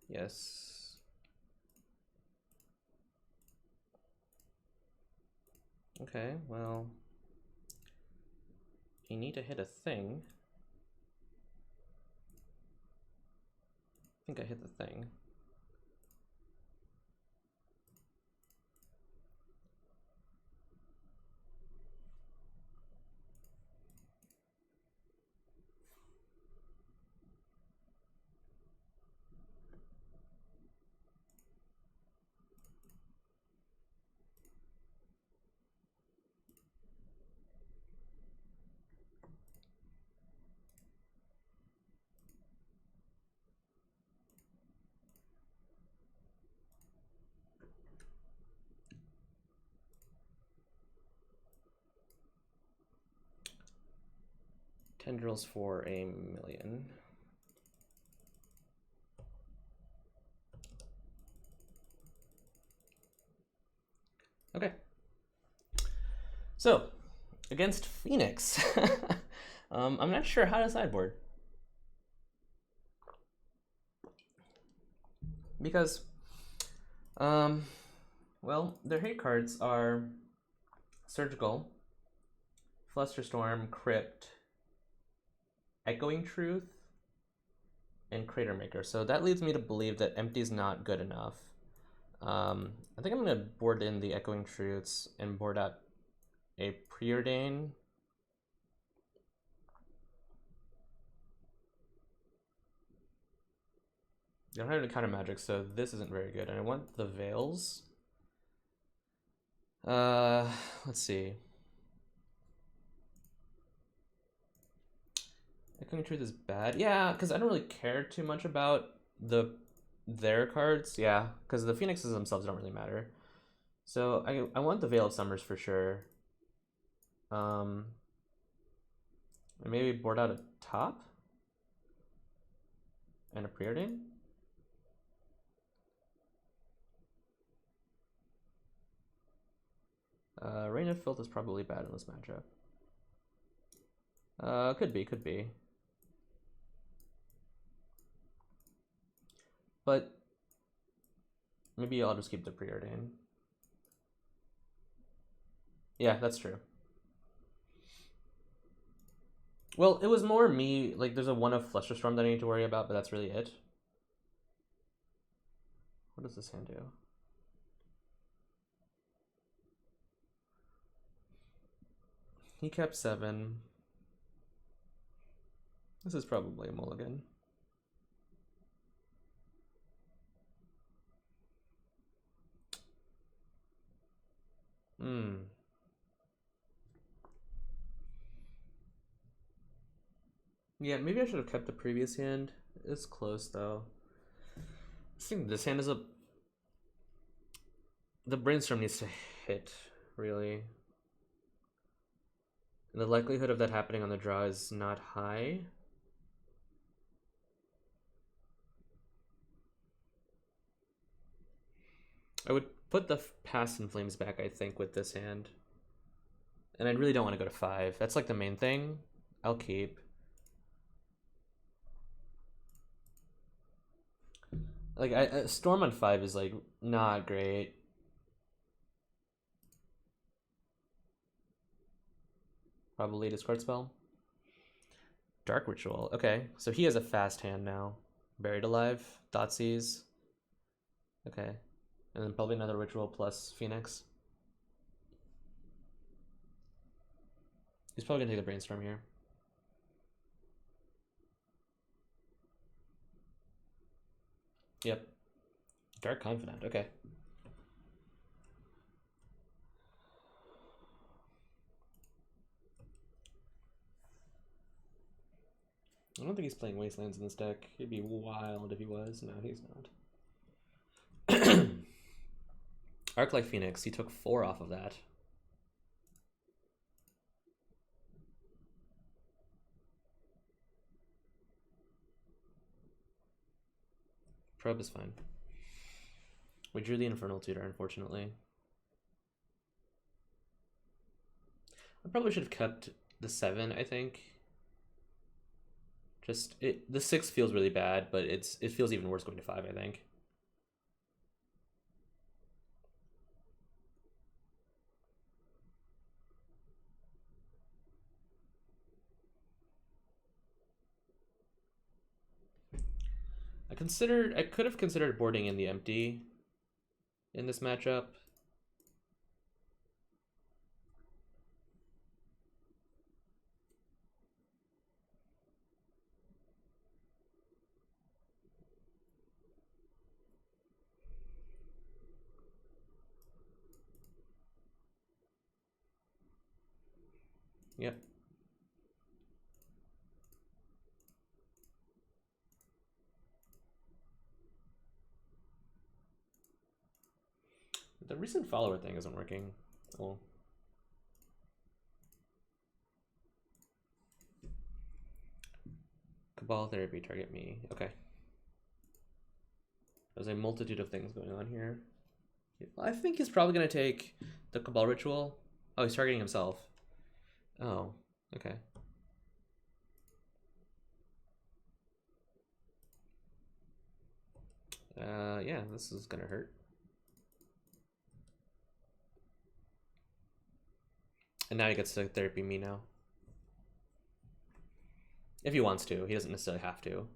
S1: Yes. Okay, well, you need to hit a thing. I think I hit the thing. Tendrils for 1,000,000. Okay. So, against Phoenix, I'm not sure how to sideboard. Because, well, their hate cards are Surgical, Flusterstorm, Crypt, Echoing Truth, and Crater Maker. So that leads me to believe that Empty's not good enough. I think I'm going to board in the Echoing Truths and board out a Preordain. I don't have any counter magic, so this isn't very good. And I want the Veils. Let's see. Echoing Truth is bad. Yeah, because I don't really care too much about their cards. Yeah, because the Phoenixes themselves don't really matter. So I want the Veil of Summers for sure. And maybe board out a top and a Preordain. Rain of Filth is probably bad in this matchup. Could be. But maybe I'll just keep the Preordain. Yeah, that's true. Well, it was more me, like there's a 1 of Flusterstorm that I need to worry about, but that's really it. What does this hand do? He kept 7. This is probably a mulligan. Yeah, maybe I should have kept the previous hand. It's close though. I think this hand is a... The Brainstorm needs to hit, really. And the likelihood of that happening on the draw is not high. I would put the Past in Flames back, I think, with this hand. And I really don't want to go to 5. That's like the main thing. I'll keep. Like, Storm on 5 is, like, not great. Probably Discard Spell. Dark Ritual. Okay, so he has a fast hand now. Buried Alive, Thoughtseize. Okay. And then probably another Ritual plus Phoenix. He's probably gonna take the Brainstorm here. Yep. Dark Confidant, okay. I don't think he's playing Wastelands in this deck. He'd be wild if he was. No, he's not. Arc-Light Phoenix, he took 4 off of that. Probe is fine. We drew the Infernal Tutor, unfortunately. I probably should have kept the 7, I think. Just, the 6 feels really bad, but it feels even worse going to 5, I think. I could have considered boarding in the empty in this matchup. Yep. The recent follower thing isn't working. Oh. Cabal Therapy, target me. Okay. There's a multitude of things going on here. I think he's probably going to take the Cabal Ritual. Oh, he's targeting himself. Oh, okay. Yeah, this is going to hurt. And now he gets to therapy me now. If he wants to. He doesn't necessarily have to.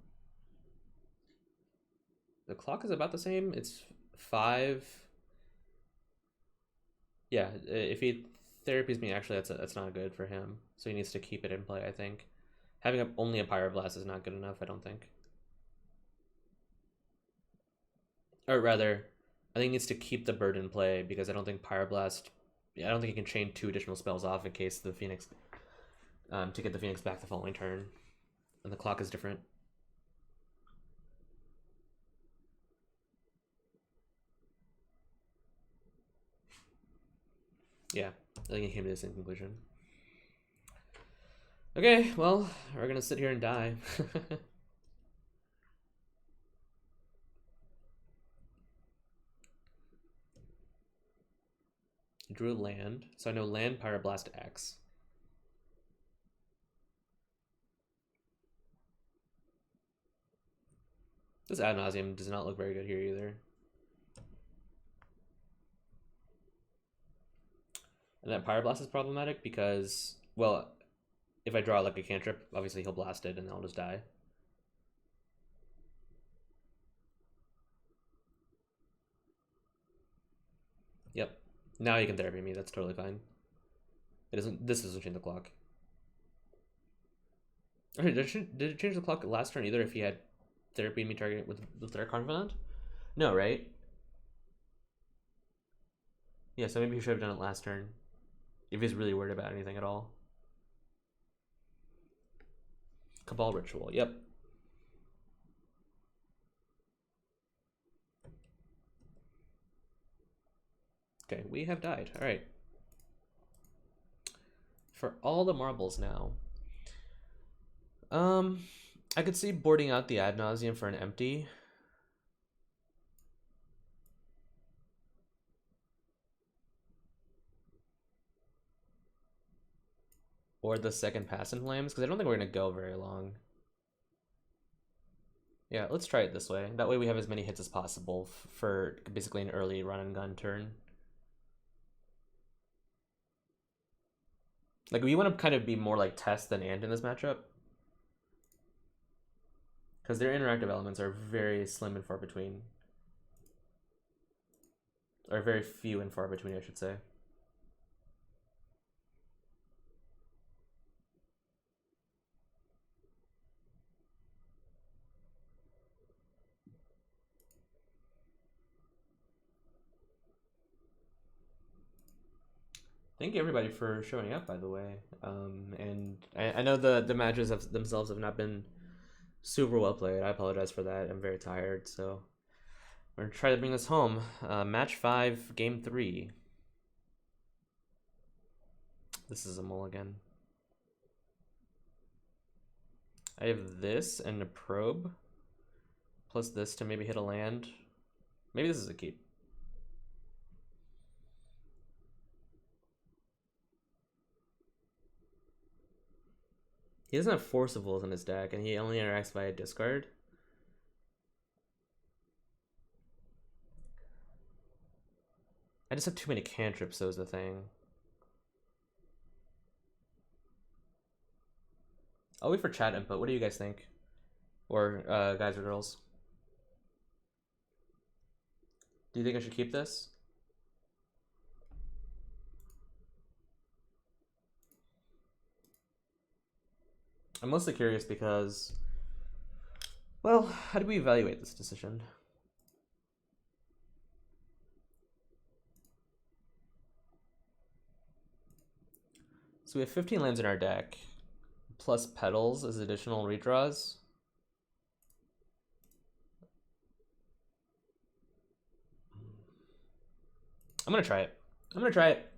S1: The clock is about the same. It's 5. Yeah, if he therapies me, actually, that's not good for him. So he needs to keep it in play, I think. Having only a Pyroblast is not good enough, I don't think. Or rather, I think he needs to keep the bird in play because I don't think Pyroblast... I don't think he can chain 2 additional spells off in case the Phoenix... to get the Phoenix back the following turn. And the clock is different. Yeah, I think he came to the same conclusion. Okay, well, we're gonna sit here and die. Drew a land, so I know land Pyroblast X. This Ad Nauseam does not look very good here either. And that Pyroblast is problematic because, well, if I draw like a cantrip, obviously he'll blast it and I'll just die. Yep. Now you can therapy me, that's totally fine. This doesn't change the clock. Okay, did it change the clock last turn either if he had therapy me target with their Confidant? No, right? Yeah, so maybe he should have done it last turn. If he's really worried about anything at all. Cabal Ritual, yep. Okay, we have died. All right. For all the marbles now. I could see boarding out the Ad Nauseam for an empty. Or the second Pass in Flames, because I don't think we're going to go very long. Yeah, let's try it this way. That way we have as many hits as possible for basically an early run and gun turn. Like, we want to kind of be more like Tess than Ant in this matchup. Because their interactive elements are very slim and far between. Or very few and far between, I should say. Thank you everybody for showing up, by the way. And I know the matches themselves have not been super well played. I apologize for that. I'm very tired, so we're gonna try to bring this home. Match 5, game 3. This is a mulligan. I have this and a probe, plus this to maybe hit a land. Maybe this is a keep. He doesn't have Forcibles in his deck, and he only interacts via discard. I just have too many cantrips, so is the thing. I'll wait for chat input. What do you guys think? Or guys or girls? Do you think I should keep this? I'm mostly curious because, well, how do we evaluate this decision? So we have 15 lands in our deck, plus Petals as additional redraws. I'm gonna try it.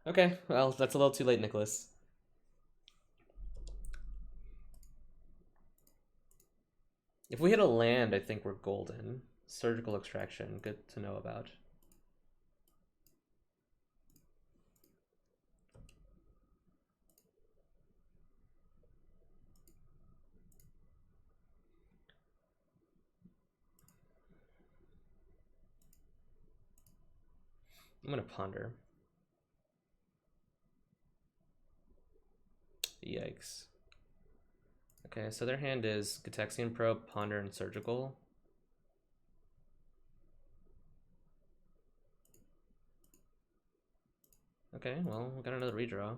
S1: Okay, well, that's a little too late, Nicholas. If we hit a land, I think we're golden. Surgical Extraction, good to know about. I'm gonna ponder. Yikes. Okay, so their hand is Gataxian Probe, Ponder, and Surgical. Okay, well, we got another redraw.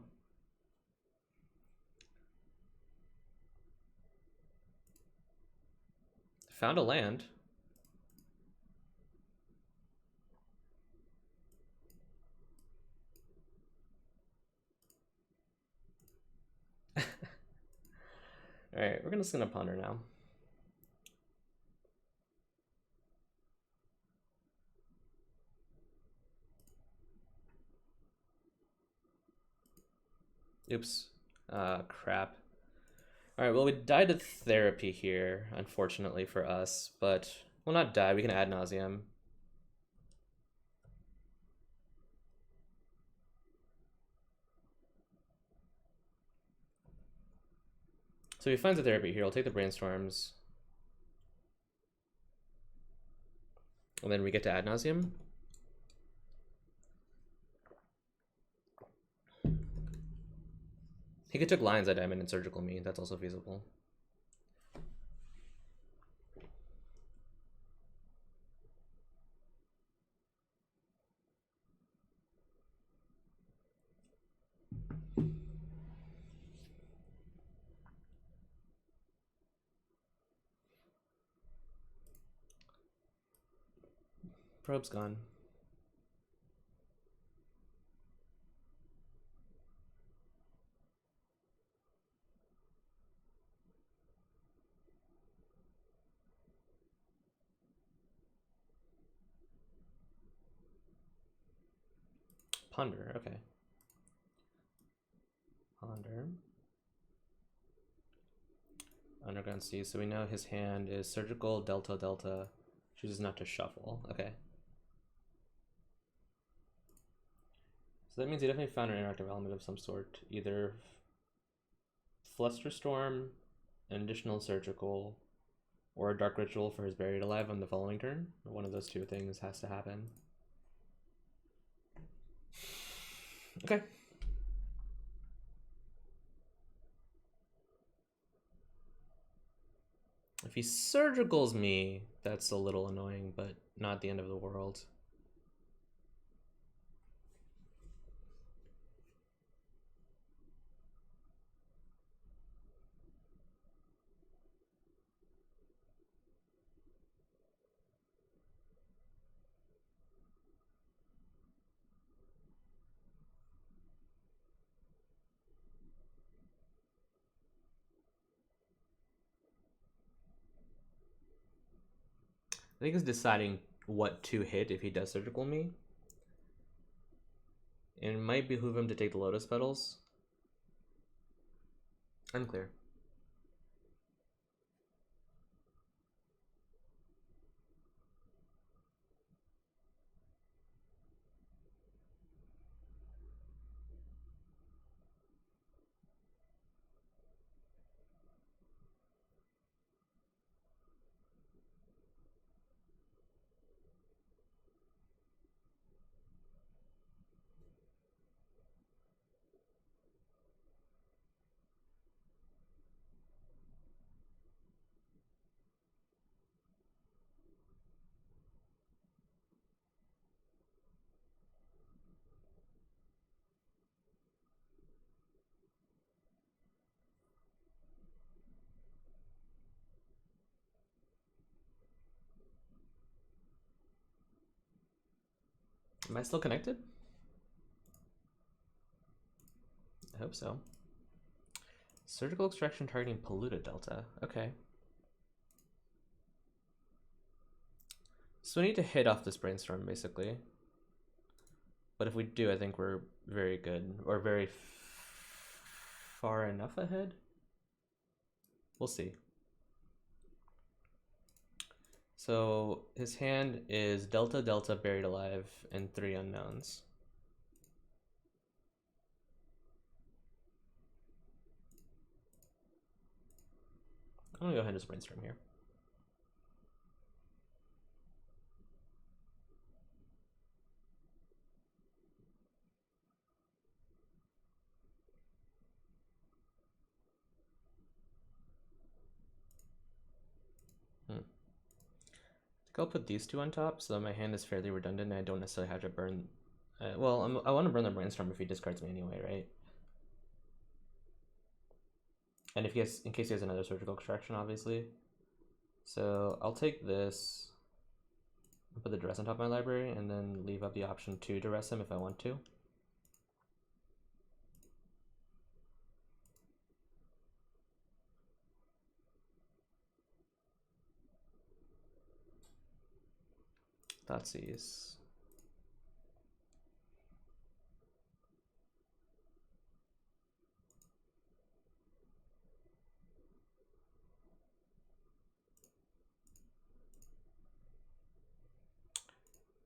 S1: Found a land. Alright, we're just gonna ponder now. Oops. Crap. Alright, well, we died to therapy here, unfortunately for us, but we'll not die. We can ad nauseum. So he finds a therapy here. I'll take the brainstorms. And then we get to ad nauseum. He could took Lion's Eye Diamond and Surgical Me. That's also feasible. Probe's gone. Ponder, okay. Ponder. Underground Sea, so we know his hand is Surgical, Delta, Delta. Chooses not to shuffle, okay. So that means he definitely found an interactive element of some sort. Either Flusterstorm, an additional surgical, or a dark ritual for his buried alive on the following turn. One of those two things has to happen. Okay. If he surgicals me, that's a little annoying, but not the end of the world. I think he's deciding what to hit if he does surgical me. And it might behoove him to take the Lotus Petals. Unclear. Am I still connected? I hope so. Surgical extraction targeting polluted delta. Okay. So we need to hit off this brainstorm, basically. But if we do, I think we're very good. Or very far enough ahead? We'll see. So his hand is Delta, Delta, Buried Alive, and 3 unknowns. I'm gonna go ahead and just brainstorm here. I'll put these two on top so that my hand is fairly redundant and I don't necessarily have to burn. Well, I want to burn the brainstorm if he discards me anyway, right? And if he has, in case he has another surgical extraction, obviously. So I'll take this, put the duress on top of my library, and then leave up the option to duress him if I want to. Thoughtseize.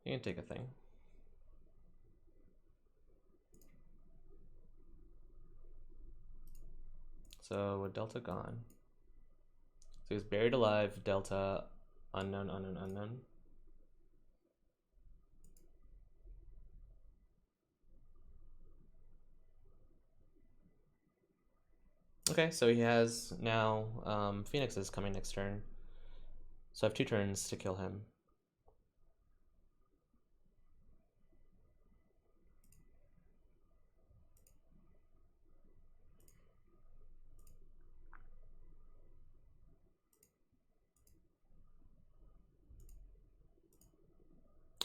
S1: You can take a thing. So with Delta gone. So he's buried alive, Delta, unknown, unknown, unknown. Okay, so he has now Phoenix is coming next turn. So I have 2 turns to kill him.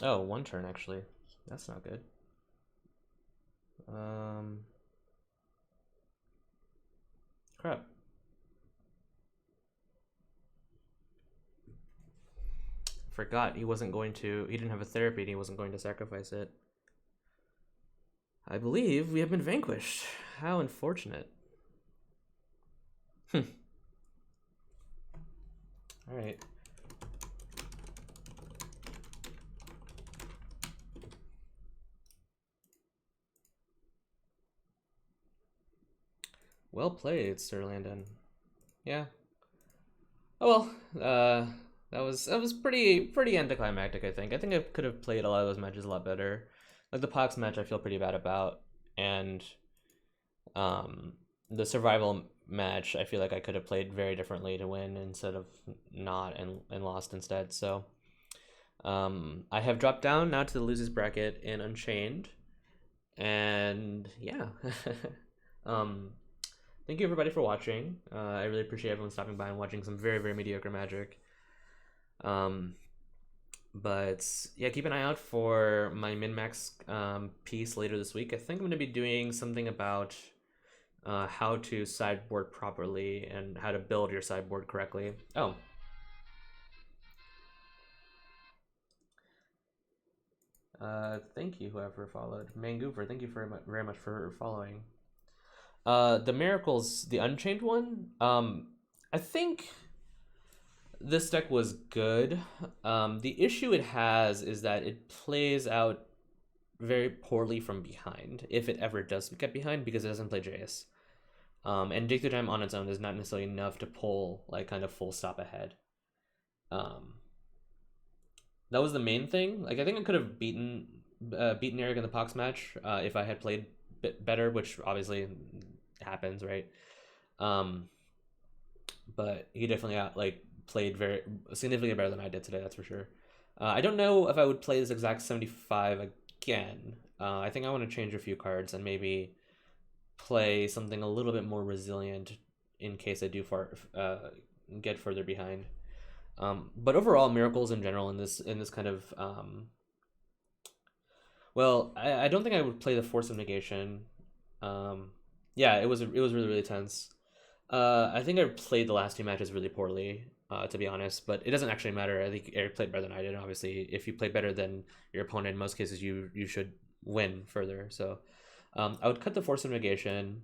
S1: Oh, 1 turn actually. That's not good. Crap. Forgot he wasn't going to, he didn't have a therapy and he wasn't going to sacrifice it. I believe we have been vanquished. How unfortunate. Alright. Well played, Sir Landon. Yeah. Oh well. That was pretty anticlimactic. I think I could have played a lot of those matches a lot better. Like the Pox match, I feel pretty bad about, and um, the survival match, I feel like I could have played very differently to win instead of not and lost instead. So I have dropped down now to the losers bracket in Unchained, and yeah. um, Thank you everybody for watching. I really appreciate everyone stopping by and watching some very mediocre Magic. Um, but yeah, keep an eye out for my min-max piece later this week. I think I'm going to be doing something about how to sideboard properly and how to build your sideboard correctly. Oh. Thank you, whoever followed. Mangoover, thank you very much for following. The Miracles, the Unchained one, I think this deck was good. The issue it has is that it plays out very poorly from behind, if it ever does get behind, because it doesn't play Jace. And Dig Through Time on its own is not necessarily enough to pull like kind of full stop ahead. That was the main thing. Like I think I could have beaten Eric in the Pox match if I had played better, which obviously happens, right? But he definitely played very significantly better than I did today. That's for sure. I don't know if I would play this exact 75 again. I think I want to change a few cards and maybe play something a little bit more resilient in case I do get further behind. But overall, miracles in general in this kind of well, I don't think I would play the Force of Negation. Yeah, it was really tense. I think I played the last two matches really poorly, to be honest, but it doesn't actually matter. I think Eric played better than I did. Obviously, if you play better than your opponent, in most cases you should win further. So I would cut the Force of Negation.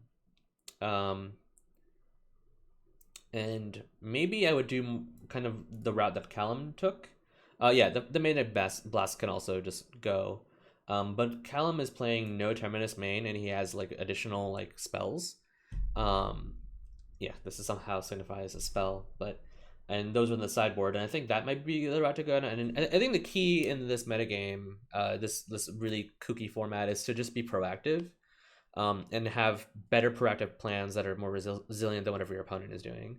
S1: And maybe I would do kind of the route that Callum took. Yeah, the main blast can also just go. But Callum is playing no Terminus main, and he has like additional like spells. Yeah, this is somehow signifies a spell, and those are in the sideboard, and I think that might be the route to go. And I think the key in this metagame, this really kooky format, is to just be proactive, and have better proactive plans that are more resilient than whatever your opponent is doing.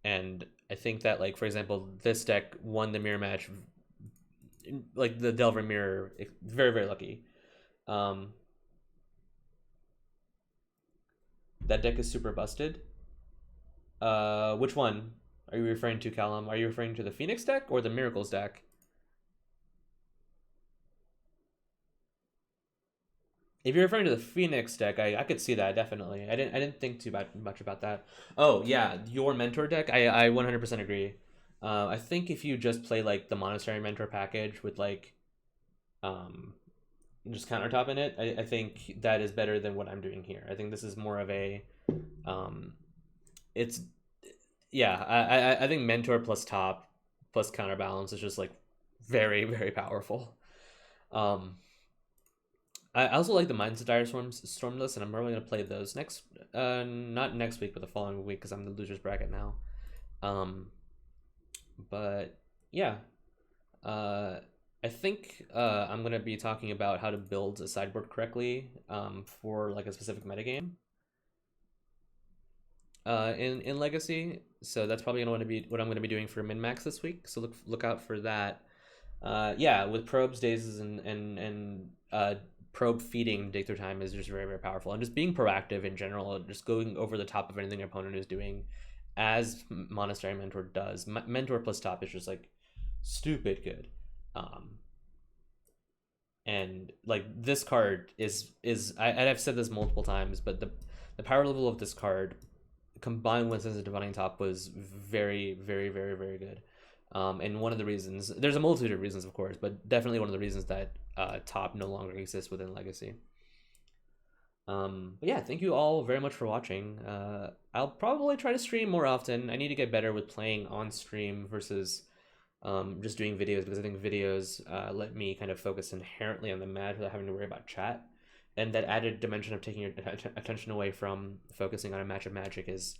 S1: And I think that, like, for example, this deck won the mirror match, like the Delver mirror, very lucky. That deck is super busted. Which one are you referring to, Callum? Are you referring to the Phoenix deck or the Miracles deck? If you're referring to the Phoenix deck, I could see that definitely. I didn't think too much about that. Oh yeah, your mentor deck. I 100% agree. I think if you just play like the Monastery Mentor package with like, just countertop in it, I think that is better than what I'm doing here. I think this is more of a, it's, yeah. I think Mentor plus top plus counterbalance is just like very powerful. I also like the Mines of Dire Stormless, and I'm probably gonna play those not next week, but the following week, because I'm the losers bracket now. But yeah, I think I'm gonna be talking about how to build a sideboard correctly for like a specific metagame in Legacy. So that's probably gonna be what I'm gonna be doing for min max this week. So look out for that. Yeah, with probes, dazes, and probe feeding Dig Through Time is just very powerful, and just being proactive in general, just going over the top of anything your opponent is doing, as Monastery Mentor does. Mentor plus top is just like stupid good. And like this card is I've said this multiple times, but the power level of this card combined with Sense of Divining Top was very good. And one of the reasons, there's a multitude of reasons, of course, but definitely one of the reasons that top no longer exists within Legacy. But yeah, thank you all very much for watching. I'll probably try to stream more often. I need to get better with playing on stream versus just doing videos, because I think videos let me kind of focus inherently on the match without having to worry about chat. and that added dimension of taking your attention away from focusing on a match of Magic is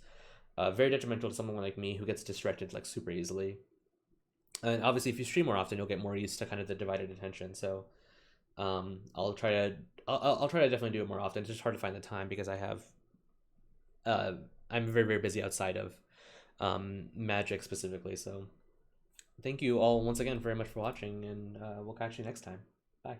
S1: very detrimental to someone like me who gets distracted like super easily. And obviously, if you stream more often, you'll get more used to kind of the divided attention. So I'll try to I'll try to definitely do it more often. It's just hard to find the time because I'm very very busy outside of Magic specifically. So thank you all once again very much for watching, and we'll catch you next time. Bye.